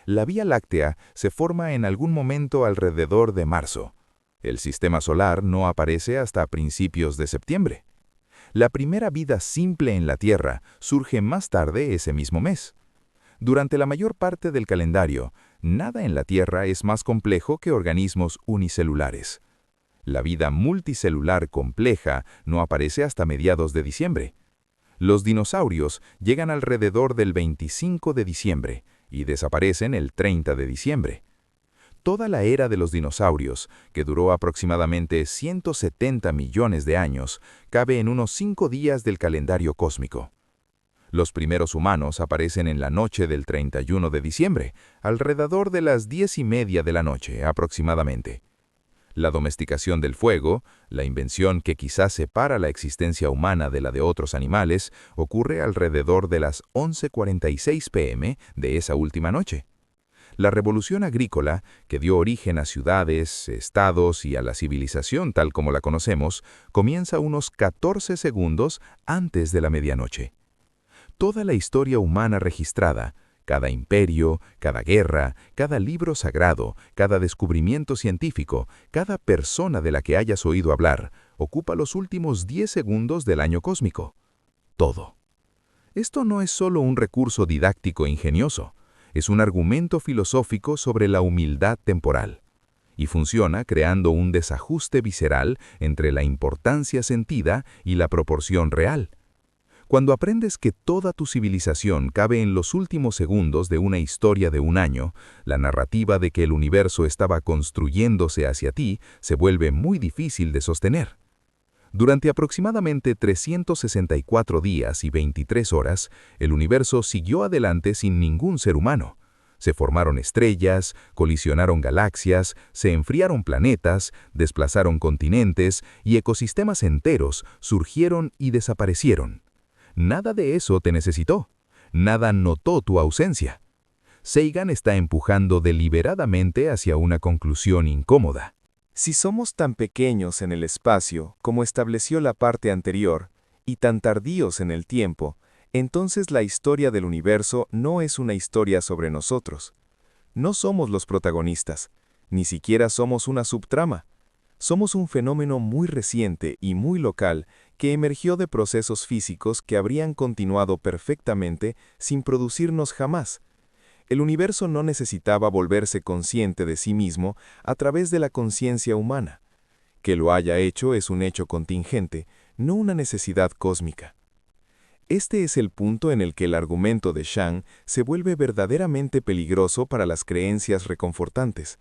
La Vía Láctea se forma en algún momento alrededor de marzo. El sistema solar no aparece hasta principios de septiembre. La primera vida simple en la Tierra surge más tarde ese mismo mes. Durante la mayor parte del calendario, nada en la Tierra es más complejo que organismos unicelulares. La vida multicelular compleja no aparece hasta mediados de diciembre. Los dinosaurios llegan alrededor del 25 de diciembre y desaparecen el 30 de diciembre. Toda la era de los dinosaurios, que duró aproximadamente 170 millones de años, cabe en unos 5 días del calendario cósmico. Los primeros humanos aparecen en la noche del 31 de diciembre, alrededor de las 10:30 de la noche aproximadamente. La domesticación del fuego, la invención que quizás separa la existencia humana de la de otros animales, ocurre alrededor de las 11:46 p.m. de esa última noche. La revolución agrícola, que dio origen a ciudades, estados y a la civilización tal como la conocemos, comienza unos 14 segundos antes de la medianoche. Toda la historia humana registrada, cada imperio, cada guerra, cada libro sagrado, cada descubrimiento científico, cada persona de la que hayas oído hablar, ocupa los últimos 10 segundos del año cósmico. Todo. Esto no es solo un recurso didáctico ingenioso, es un argumento filosófico sobre la humildad temporal. Y funciona creando un desajuste visceral entre la importancia sentida y la proporción real. Cuando aprendes que toda tu civilización cabe en los últimos segundos de una historia de un año, la narrativa de que el universo estaba construyéndose hacia ti se vuelve muy difícil de sostener. Durante aproximadamente 364 días y 23 horas, el universo siguió adelante sin ningún ser humano. Se formaron estrellas, colisionaron galaxias, se enfriaron planetas, desplazaron continentes y ecosistemas enteros surgieron y desaparecieron. Nada de eso te necesitó. Nada notó tu ausencia. Sagan está empujando deliberadamente hacia una conclusión incómoda. Si somos tan pequeños en el espacio, como estableció la parte anterior, y tan tardíos en el tiempo, entonces la historia del universo no es una historia sobre nosotros. No somos los protagonistas, ni siquiera somos una subtrama. Somos un fenómeno muy reciente y muy local que emergió de procesos físicos que habrían continuado perfectamente sin producirnos jamás. El universo no necesitaba volverse consciente de sí mismo a través de la conciencia humana. Que lo haya hecho es un hecho contingente, no una necesidad cósmica. Este es el punto en el que el argumento de Shang se vuelve verdaderamente peligroso para las creencias reconfortantes.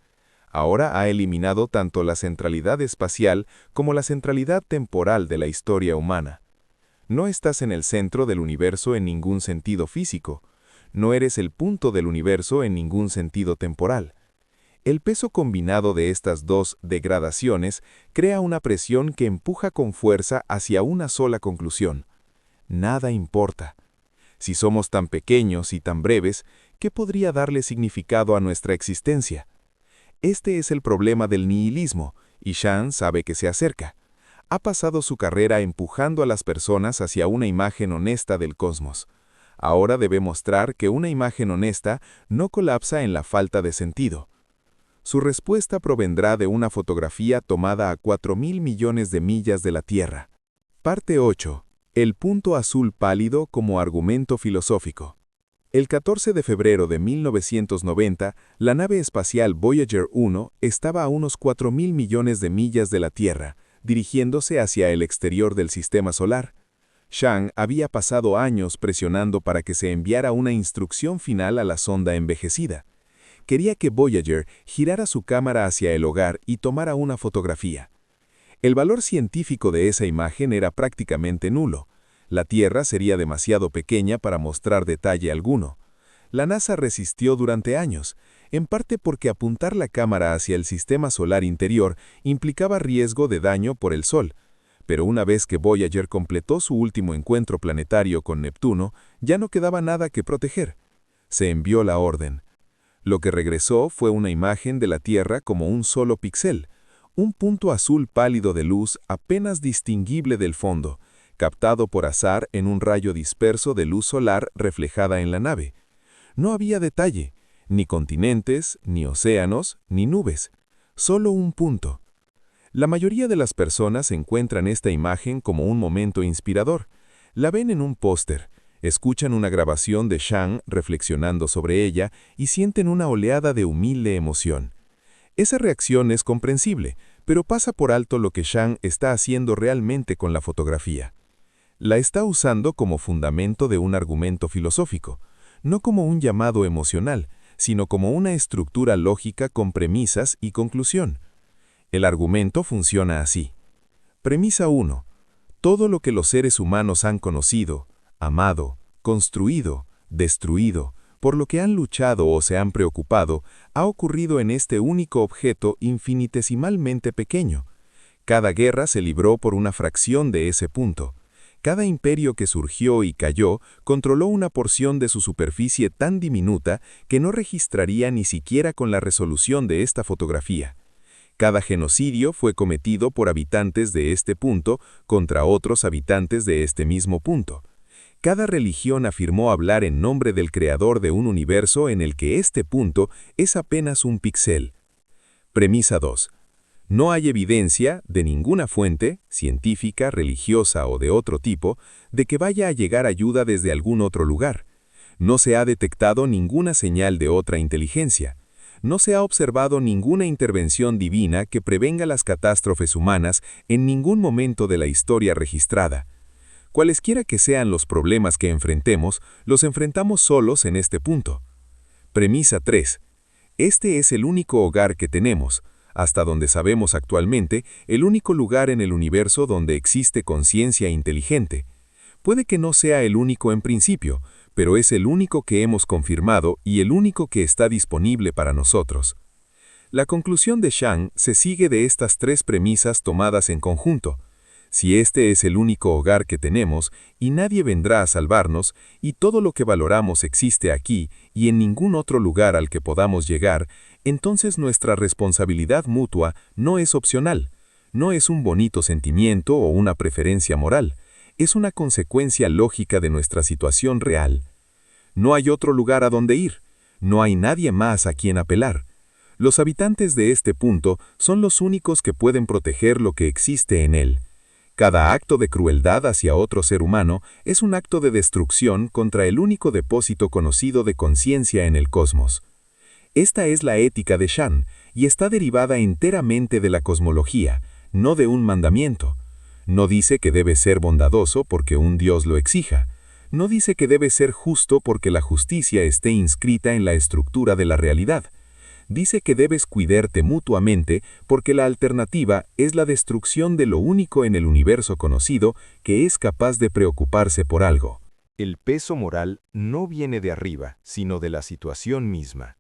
Ahora ha eliminado tanto la centralidad espacial como la centralidad temporal de la historia humana. No estás en el centro del universo en ningún sentido físico. No eres el punto del universo en ningún sentido temporal. El peso combinado de estas dos degradaciones crea una presión que empuja con fuerza hacia una sola conclusión. Nada importa. Si somos tan pequeños y tan breves, ¿qué podría darle significado a nuestra existencia? Este es el problema del nihilismo, y Shang sabe que se acerca. Ha pasado su carrera empujando a las personas hacia una imagen honesta del cosmos. Ahora debe mostrar que una imagen honesta no colapsa en la falta de sentido. Su respuesta provendrá de una fotografía tomada a 4.000 millones de millas de la Tierra. Parte 8. El punto azul pálido como argumento filosófico. El 14 de febrero de 1990, la nave espacial Voyager 1 estaba a unos 4.000 millones de millas de la Tierra, dirigiéndose hacia el exterior del sistema solar. Shang había pasado años presionando para que se enviara una instrucción final a la sonda envejecida. Quería que Voyager girara su cámara hacia el hogar y tomara una fotografía. El valor científico de esa imagen era prácticamente nulo. La Tierra sería demasiado pequeña para mostrar detalle alguno. La NASA resistió durante años, en parte porque apuntar la cámara hacia el sistema solar interior implicaba riesgo de daño por el Sol. Pero una vez que Voyager completó su último encuentro planetario con Neptuno, ya no quedaba nada que proteger. Se envió la orden. Lo que regresó fue una imagen de la Tierra como un solo píxel, un punto azul pálido de luz apenas distinguible del fondo, captado por azar en un rayo disperso de luz solar reflejada en la nave. No había detalle, ni continentes, ni océanos, ni nubes, solo un punto. La mayoría de las personas encuentran esta imagen como un momento inspirador. La ven en un póster, escuchan una grabación de Shang reflexionando sobre ella y sienten una oleada de humilde emoción. Esa reacción es comprensible, pero pasa por alto lo que Shang está haciendo realmente con la fotografía. La está usando como fundamento de un argumento filosófico, no como un llamado emocional, sino como una estructura lógica con premisas y conclusión. El argumento funciona así. Premisa 1. Todo lo que los seres humanos han conocido, amado, construido, destruido, por lo que han luchado o se han preocupado, ha ocurrido en este único objeto infinitesimalmente pequeño. Cada guerra se libró por una fracción de ese punto. Cada imperio que surgió y cayó controló una porción de su superficie tan diminuta que no registraría ni siquiera con la resolución de esta fotografía. Cada genocidio fue cometido por habitantes de este punto contra otros habitantes de este mismo punto. Cada religión afirmó hablar en nombre del creador de un universo en el que este punto es apenas un píxel. Premisa 2. No hay evidencia, de ninguna fuente, científica, religiosa o de otro tipo, de que vaya a llegar ayuda desde algún otro lugar. No se ha detectado ninguna señal de otra inteligencia. No se ha observado ninguna intervención divina que prevenga las catástrofes humanas en ningún momento de la historia registrada. Cualesquiera que sean los problemas que enfrentemos, los enfrentamos solos en este punto. Premisa 3. Este es el único hogar que tenemos. Hasta donde sabemos actualmente, el único lugar en el universo donde existe conciencia inteligente. Puede que no sea el único en principio, pero es el único que hemos confirmado y el único que está disponible para nosotros. La conclusión de Shang se sigue de estas tres premisas tomadas en conjunto. Si este es el único hogar que tenemos, y nadie vendrá a salvarnos, y todo lo que valoramos existe aquí y en ningún otro lugar al que podamos llegar, entonces nuestra responsabilidad mutua no es opcional, no es un bonito sentimiento o una preferencia moral, es una consecuencia lógica de nuestra situación real. No hay otro lugar a donde ir, no hay nadie más a quien apelar. Los habitantes de este punto son los únicos que pueden proteger lo que existe en él. Cada acto de crueldad hacia otro ser humano es un acto de destrucción contra el único depósito conocido de conciencia en el cosmos. Esta es la ética de Shan, y está derivada enteramente de la cosmología, no de un mandamiento. No dice que debe ser bondadoso porque un Dios lo exija. No dice que debe ser justo porque la justicia esté inscrita en la estructura de la realidad. Dice que debes cuidarte mutuamente porque la alternativa es la destrucción de lo único en el universo conocido que es capaz de preocuparse por algo. El peso moral no viene de arriba, sino de la situación misma.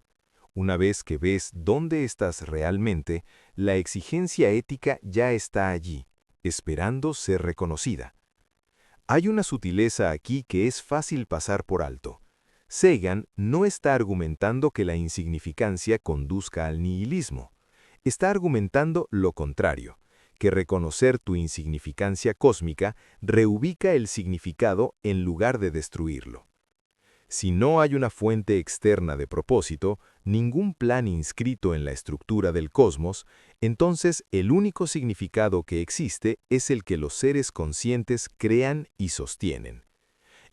Una vez que ves dónde estás realmente, la exigencia ética ya está allí, esperando ser reconocida. Hay una sutileza aquí que es fácil pasar por alto. Sagan no está argumentando que la insignificancia conduzca al nihilismo. Está argumentando lo contrario, que reconocer tu insignificancia cósmica reubica el significado en lugar de destruirlo. Si no hay una fuente externa de propósito, ningún plan inscrito en la estructura del cosmos, entonces el único significado que existe es el que los seres conscientes crean y sostienen.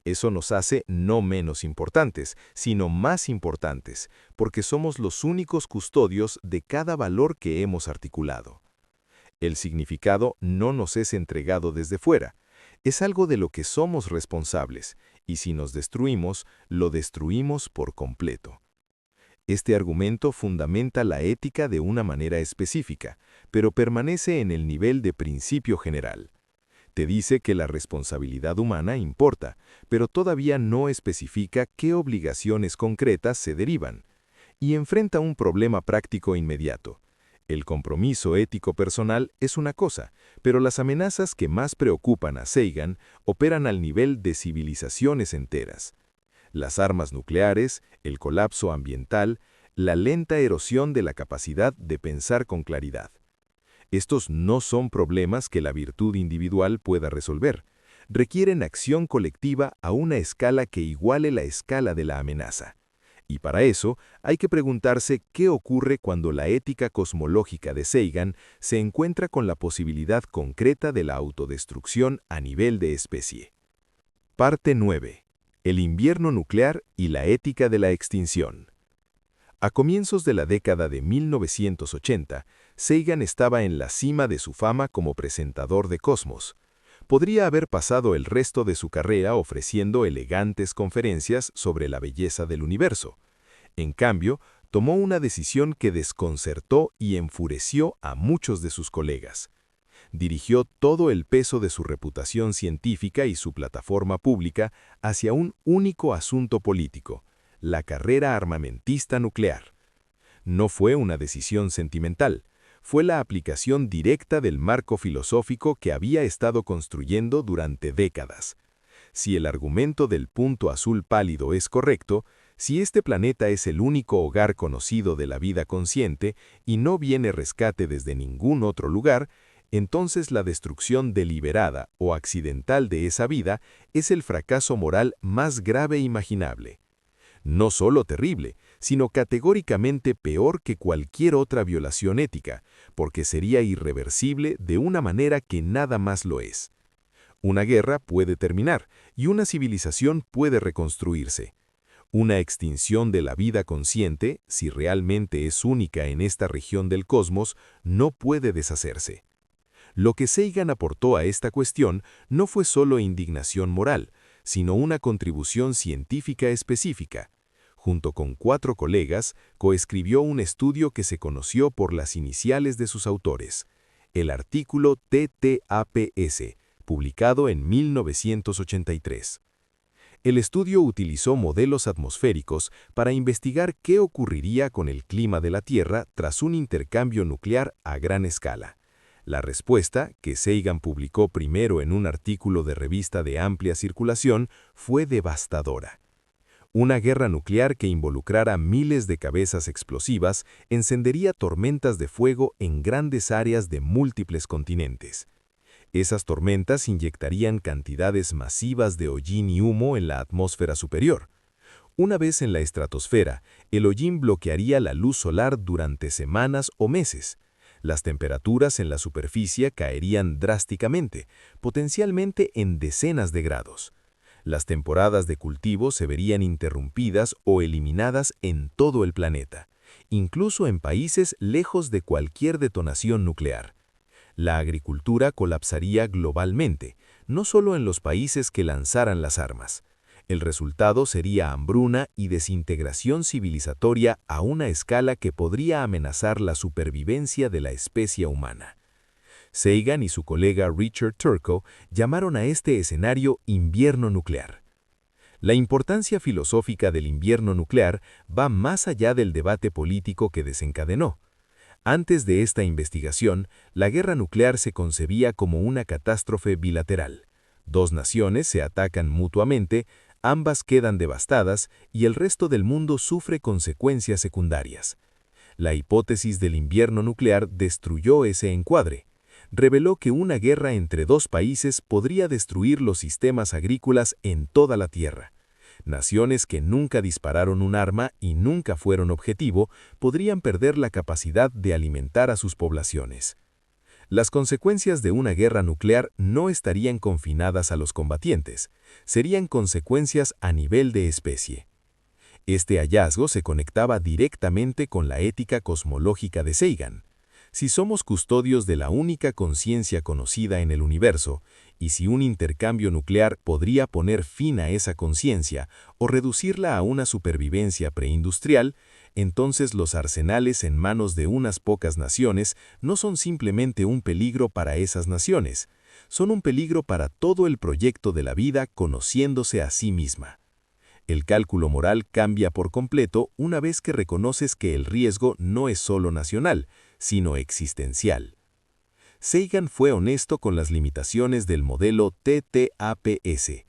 Eso nos hace no menos importantes, sino más importantes, porque somos los únicos custodios de cada valor que hemos articulado. El significado no nos es entregado desde fuera, es algo de lo que somos responsables, y si nos destruimos, lo destruimos por completo. Este argumento fundamenta la ética de una manera específica, pero permanece en el nivel de principio general. Te dice que la responsabilidad humana importa, pero todavía no especifica qué obligaciones concretas se derivan, y enfrenta un problema práctico inmediato. El compromiso ético personal es una cosa, pero las amenazas que más preocupan a Sagan operan al nivel de civilizaciones enteras. Las armas nucleares, el colapso ambiental, la lenta erosión de la capacidad de pensar con claridad. Estos no son problemas que la virtud individual pueda resolver. Requieren acción colectiva a una escala que iguale la escala de la amenaza. Y para eso hay que preguntarse qué ocurre cuando la ética cosmológica de Sagan se encuentra con la posibilidad concreta de la autodestrucción a nivel de especie. Parte 9. El invierno nuclear y la ética de la extinción. A comienzos de la década de 1980, Sagan estaba en la cima de su fama como presentador de Cosmos. Podría haber pasado el resto de su carrera ofreciendo elegantes conferencias sobre la belleza del universo. En cambio, tomó una decisión que desconcertó y enfureció a muchos de sus colegas. dirigió todo el peso de su reputación científica y su plataforma pública hacia un único asunto político, la carrera armamentista nuclear. No fue una decisión sentimental, fue la aplicación directa del marco filosófico que había estado construyendo durante décadas. Si el argumento del punto azul pálido es correcto, si este planeta es el único hogar conocido de la vida consciente y no viene rescate desde ningún otro lugar, entonces la destrucción deliberada o accidental de esa vida es el fracaso moral más grave imaginable. No solo terrible, sino categóricamente peor que cualquier otra violación ética, porque sería irreversible de una manera que nada más lo es. Una guerra puede terminar y una civilización puede reconstruirse. Una extinción de la vida consciente, si realmente es única en esta región del cosmos, no puede deshacerse. Lo que Sagan aportó a esta cuestión no fue solo indignación moral, sino una contribución científica específica. Junto con 4 colegas, coescribió un estudio que se conoció por las iniciales de sus autores, el artículo TTAPS, publicado en 1983. El estudio utilizó modelos atmosféricos para investigar qué ocurriría con el clima de la Tierra tras un intercambio nuclear a gran escala. La respuesta, que Sagan publicó primero en un artículo de revista de amplia circulación, fue devastadora. Una guerra nuclear que involucrara miles de cabezas explosivas encendería tormentas de fuego en grandes áreas de múltiples continentes. Esas tormentas inyectarían cantidades masivas de hollín y humo en la atmósfera superior. Una vez en la estratosfera, el hollín bloquearía la luz solar durante semanas o meses. Las temperaturas en la superficie caerían drásticamente, potencialmente en decenas de grados. Las temporadas de cultivo se verían interrumpidas o eliminadas en todo el planeta, incluso en países lejos de cualquier detonación nuclear. La agricultura colapsaría globalmente, no solo en los países que lanzaran las armas. El resultado sería hambruna y desintegración civilizatoria a una escala que podría amenazar la supervivencia de la especie humana. Sagan y su colega Richard Turco llamaron a este escenario invierno nuclear. La importancia filosófica del invierno nuclear va más allá del debate político que desencadenó. Antes de esta investigación, la guerra nuclear se concebía como una catástrofe bilateral. 2 naciones se atacan mutuamente, ambas quedan devastadas y el resto del mundo sufre consecuencias secundarias. La hipótesis del invierno nuclear destruyó ese encuadre. Reveló que una guerra entre 2 países podría destruir los sistemas agrícolas en toda la Tierra. Naciones que nunca dispararon un arma y nunca fueron objetivo podrían perder la capacidad de alimentar a sus poblaciones. Las consecuencias de una guerra nuclear no estarían confinadas a los combatientes, serían consecuencias a nivel de especie. Este hallazgo se conectaba directamente con la ética cosmológica de Sagan. Si somos custodios de la única conciencia conocida en el universo, y si un intercambio nuclear podría poner fin a esa conciencia o reducirla a una supervivencia preindustrial, entonces los arsenales en manos de unas pocas naciones no son simplemente un peligro para esas naciones, son un peligro para todo el proyecto de la vida conociéndose a sí misma. El cálculo moral cambia por completo una vez que reconoces que el riesgo no es solo nacional, sino existencial. Sagan fue honesto con las limitaciones del modelo TTAPS.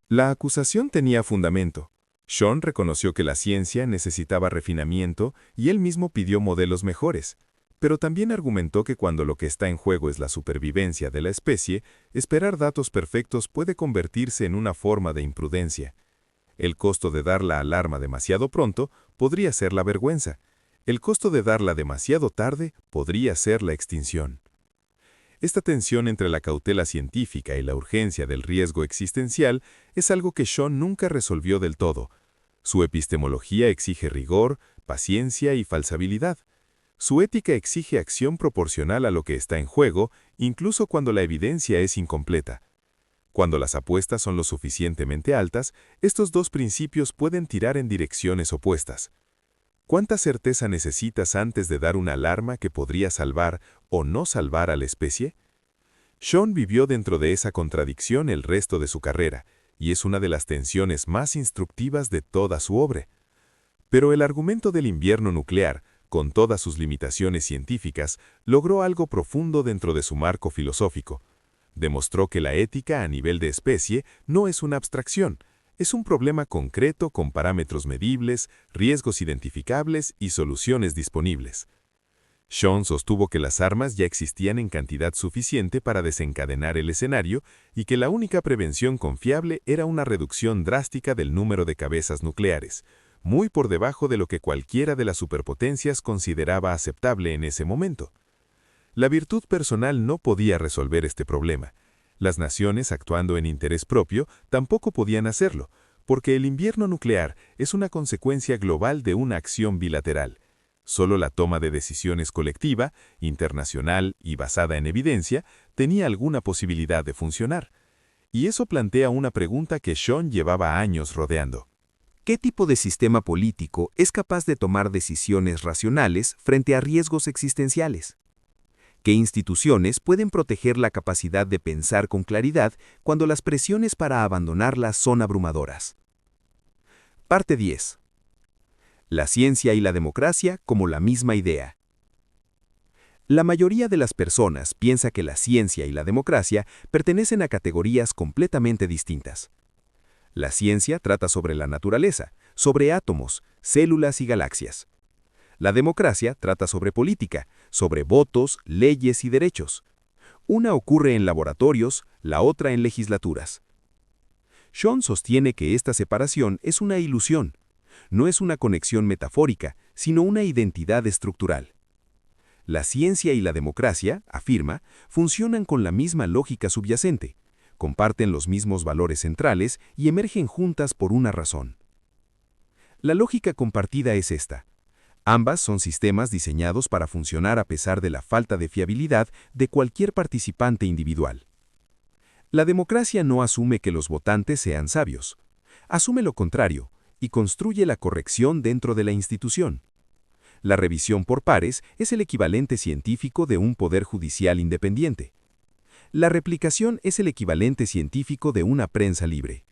La acusación tenía fundamento. Sean reconoció que la ciencia necesitaba refinamiento y él mismo pidió modelos mejores. Pero también argumentó que cuando lo que está en juego es la supervivencia de la especie, esperar datos perfectos puede convertirse en una forma de imprudencia. El costo de dar la alarma demasiado pronto podría ser la vergüenza. El costo de darla demasiado tarde podría ser la extinción. Esta tensión entre la cautela científica y la urgencia del riesgo existencial es algo que Sean nunca resolvió del todo. Su epistemología exige rigor, paciencia y falsabilidad. Su ética exige acción proporcional a lo que está en juego, incluso cuando la evidencia es incompleta. Cuando las apuestas son lo suficientemente altas, estos 2 principios pueden tirar en direcciones opuestas. ¿Cuánta certeza necesitas antes de dar una alarma que podría salvar o no salvar a la especie? Sean vivió dentro de esa contradicción el resto de su carrera, y es una de las tensiones más instructivas de toda su obra. Pero el argumento del invierno nuclear, con todas sus limitaciones científicas, logró algo profundo dentro de su marco filosófico. Demostró que la ética a nivel de especie no es una abstracción, es un problema concreto con parámetros medibles, riesgos identificables y soluciones disponibles. Sean sostuvo que las armas ya existían en cantidad suficiente para desencadenar el escenario y que la única prevención confiable era una reducción drástica del número de cabezas nucleares, muy por debajo de lo que cualquiera de las superpotencias consideraba aceptable en ese momento. La virtud personal no podía resolver este problema. Las naciones, actuando en interés propio, tampoco podían hacerlo, porque el invierno nuclear es una consecuencia global de una acción bilateral. Solo la toma de decisiones colectiva, internacional y basada en evidencia tenía alguna posibilidad de funcionar. Y eso plantea una pregunta que Sean llevaba años rodeando. ¿Qué tipo de sistema político es capaz de tomar decisiones racionales frente a riesgos existenciales? ¿Qué instituciones pueden proteger la capacidad de pensar con claridad cuando las presiones para abandonarlas son abrumadoras? Parte 10. La ciencia y la democracia como la misma idea. La mayoría de las personas piensa que la ciencia y la democracia pertenecen a categorías completamente distintas. La ciencia trata sobre la naturaleza, sobre átomos, células y galaxias. La democracia trata sobre política, sobre votos, leyes y derechos. Una ocurre en laboratorios, la otra en legislaturas. Sean sostiene que esta separación es una ilusión. No es una conexión metafórica, sino una identidad estructural. La ciencia y la democracia, afirma, funcionan con la misma lógica subyacente, comparten los mismos valores centrales y emergen juntas por una razón. La lógica compartida es esta. Ambas son sistemas diseñados para funcionar a pesar de la falta de fiabilidad de cualquier participante individual. La democracia no asume que los votantes sean sabios. Asume lo contrario y construye la corrección dentro de la institución. La revisión por pares es el equivalente científico de un poder judicial independiente. La replicación es el equivalente científico de una prensa libre.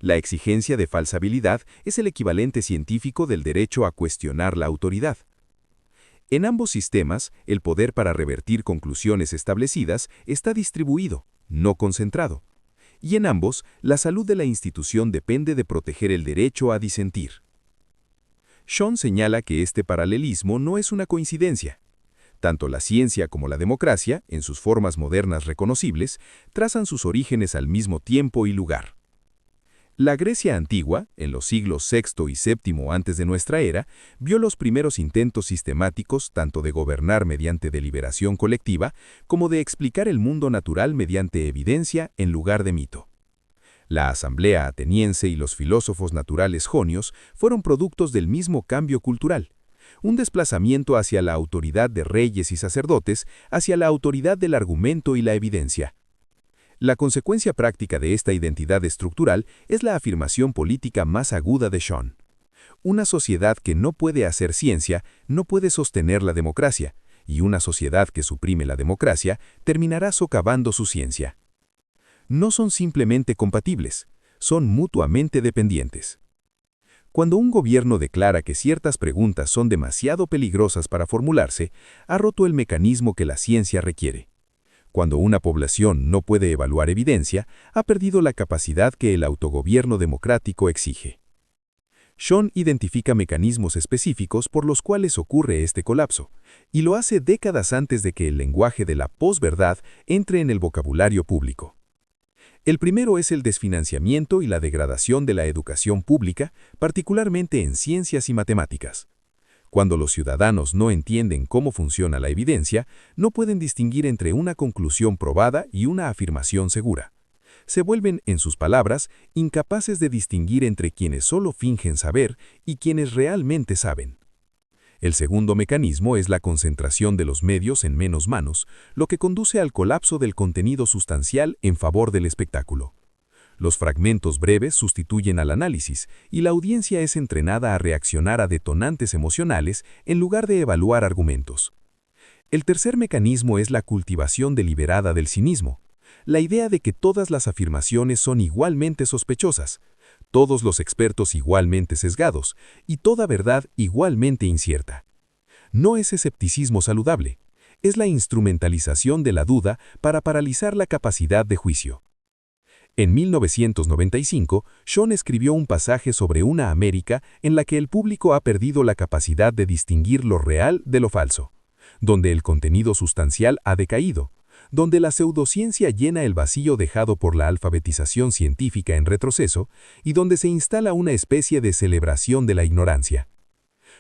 La exigencia de falsabilidad es el equivalente científico del derecho a cuestionar la autoridad. En ambos sistemas, el poder para revertir conclusiones establecidas está distribuido, no concentrado. Y en ambos, la salud de la institución depende de proteger el derecho a disentir. Sean señala que este paralelismo no es una coincidencia. Tanto la ciencia como la democracia, en sus formas modernas reconocibles, trazan sus orígenes al mismo tiempo y lugar. La Grecia antigua, en los siglos VI y VII antes de nuestra era, vio los primeros intentos sistemáticos tanto de gobernar mediante deliberación colectiva como de explicar el mundo natural mediante evidencia en lugar de mito. La asamblea ateniense y los filósofos naturales jonios fueron productos del mismo cambio cultural, un desplazamiento hacia la autoridad de reyes y sacerdotes, hacia la autoridad del argumento y la evidencia. La consecuencia práctica de esta identidad estructural es la afirmación política más aguda de Sean. Una sociedad que no puede hacer ciencia no puede sostener la democracia, y una sociedad que suprime la democracia terminará socavando su ciencia. No son simplemente compatibles, son mutuamente dependientes. Cuando un gobierno declara que ciertas preguntas son demasiado peligrosas para formularse, ha roto el mecanismo que la ciencia requiere. Cuando una población no puede evaluar evidencia, ha perdido la capacidad que el autogobierno democrático exige. Sean identifica mecanismos específicos por los cuales ocurre este colapso, y lo hace décadas antes de que el lenguaje de la posverdad entre en el vocabulario público. El primero es el desfinanciamiento y la degradación de la educación pública, particularmente en ciencias y matemáticas. Cuando los ciudadanos no entienden cómo funciona la evidencia, no pueden distinguir entre una conclusión probada y una afirmación segura. Se vuelven, en sus palabras, incapaces de distinguir entre quienes solo fingen saber y quienes realmente saben. El segundo mecanismo es la concentración de los medios en menos manos, lo que conduce al colapso del contenido sustancial en favor del espectáculo. Los fragmentos breves sustituyen al análisis y la audiencia es entrenada a reaccionar a detonantes emocionales en lugar de evaluar argumentos. El tercer mecanismo es la cultivación deliberada del cinismo, la idea de que todas las afirmaciones son igualmente sospechosas, todos los expertos igualmente sesgados y toda verdad igualmente incierta. No es escepticismo saludable, es la instrumentalización de la duda para paralizar la capacidad de juicio. En 1995, Sean escribió un pasaje sobre una América en la que el público ha perdido la capacidad de distinguir lo real de lo falso, donde el contenido sustancial ha decaído, donde la pseudociencia llena el vacío dejado por la alfabetización científica en retroceso y donde se instala una especie de celebración de la ignorancia.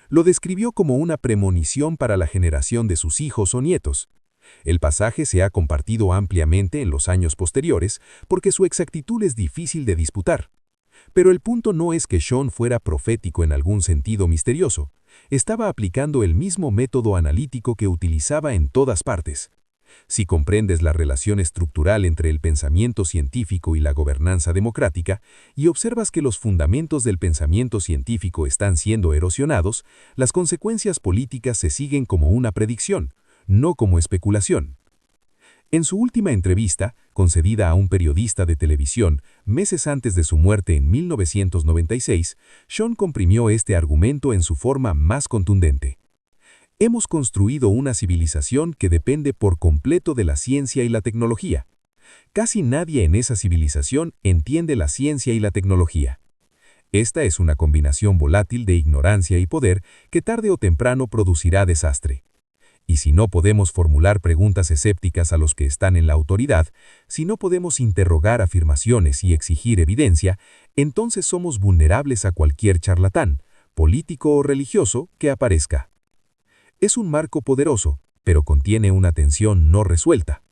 Lo describió como una premonición para la generación de sus hijos o nietos. El pasaje se ha compartido ampliamente en los años posteriores porque su exactitud es difícil de disputar. Pero el punto no es que Sean fuera profético en algún sentido misterioso. Estaba aplicando el mismo método analítico que utilizaba en todas partes. Si comprendes la relación estructural entre el pensamiento científico y la gobernanza democrática, y observas que los fundamentos del pensamiento científico están siendo erosionados, las consecuencias políticas se siguen como una predicción, no como especulación. En su última entrevista, concedida a un periodista de televisión meses antes de su muerte en 1996, Sean comprimió este argumento en su forma más contundente. Hemos construido una civilización que depende por completo de la ciencia y la tecnología. Casi nadie en esa civilización entiende la ciencia y la tecnología. Esta es una combinación volátil de ignorancia y poder que tarde o temprano producirá desastre. Y si no podemos formular preguntas escépticas a los que están en la autoridad, si no podemos interrogar afirmaciones y exigir evidencia, entonces somos vulnerables a cualquier charlatán, político o religioso, que aparezca. Es un marco poderoso, pero contiene una tensión no resuelta.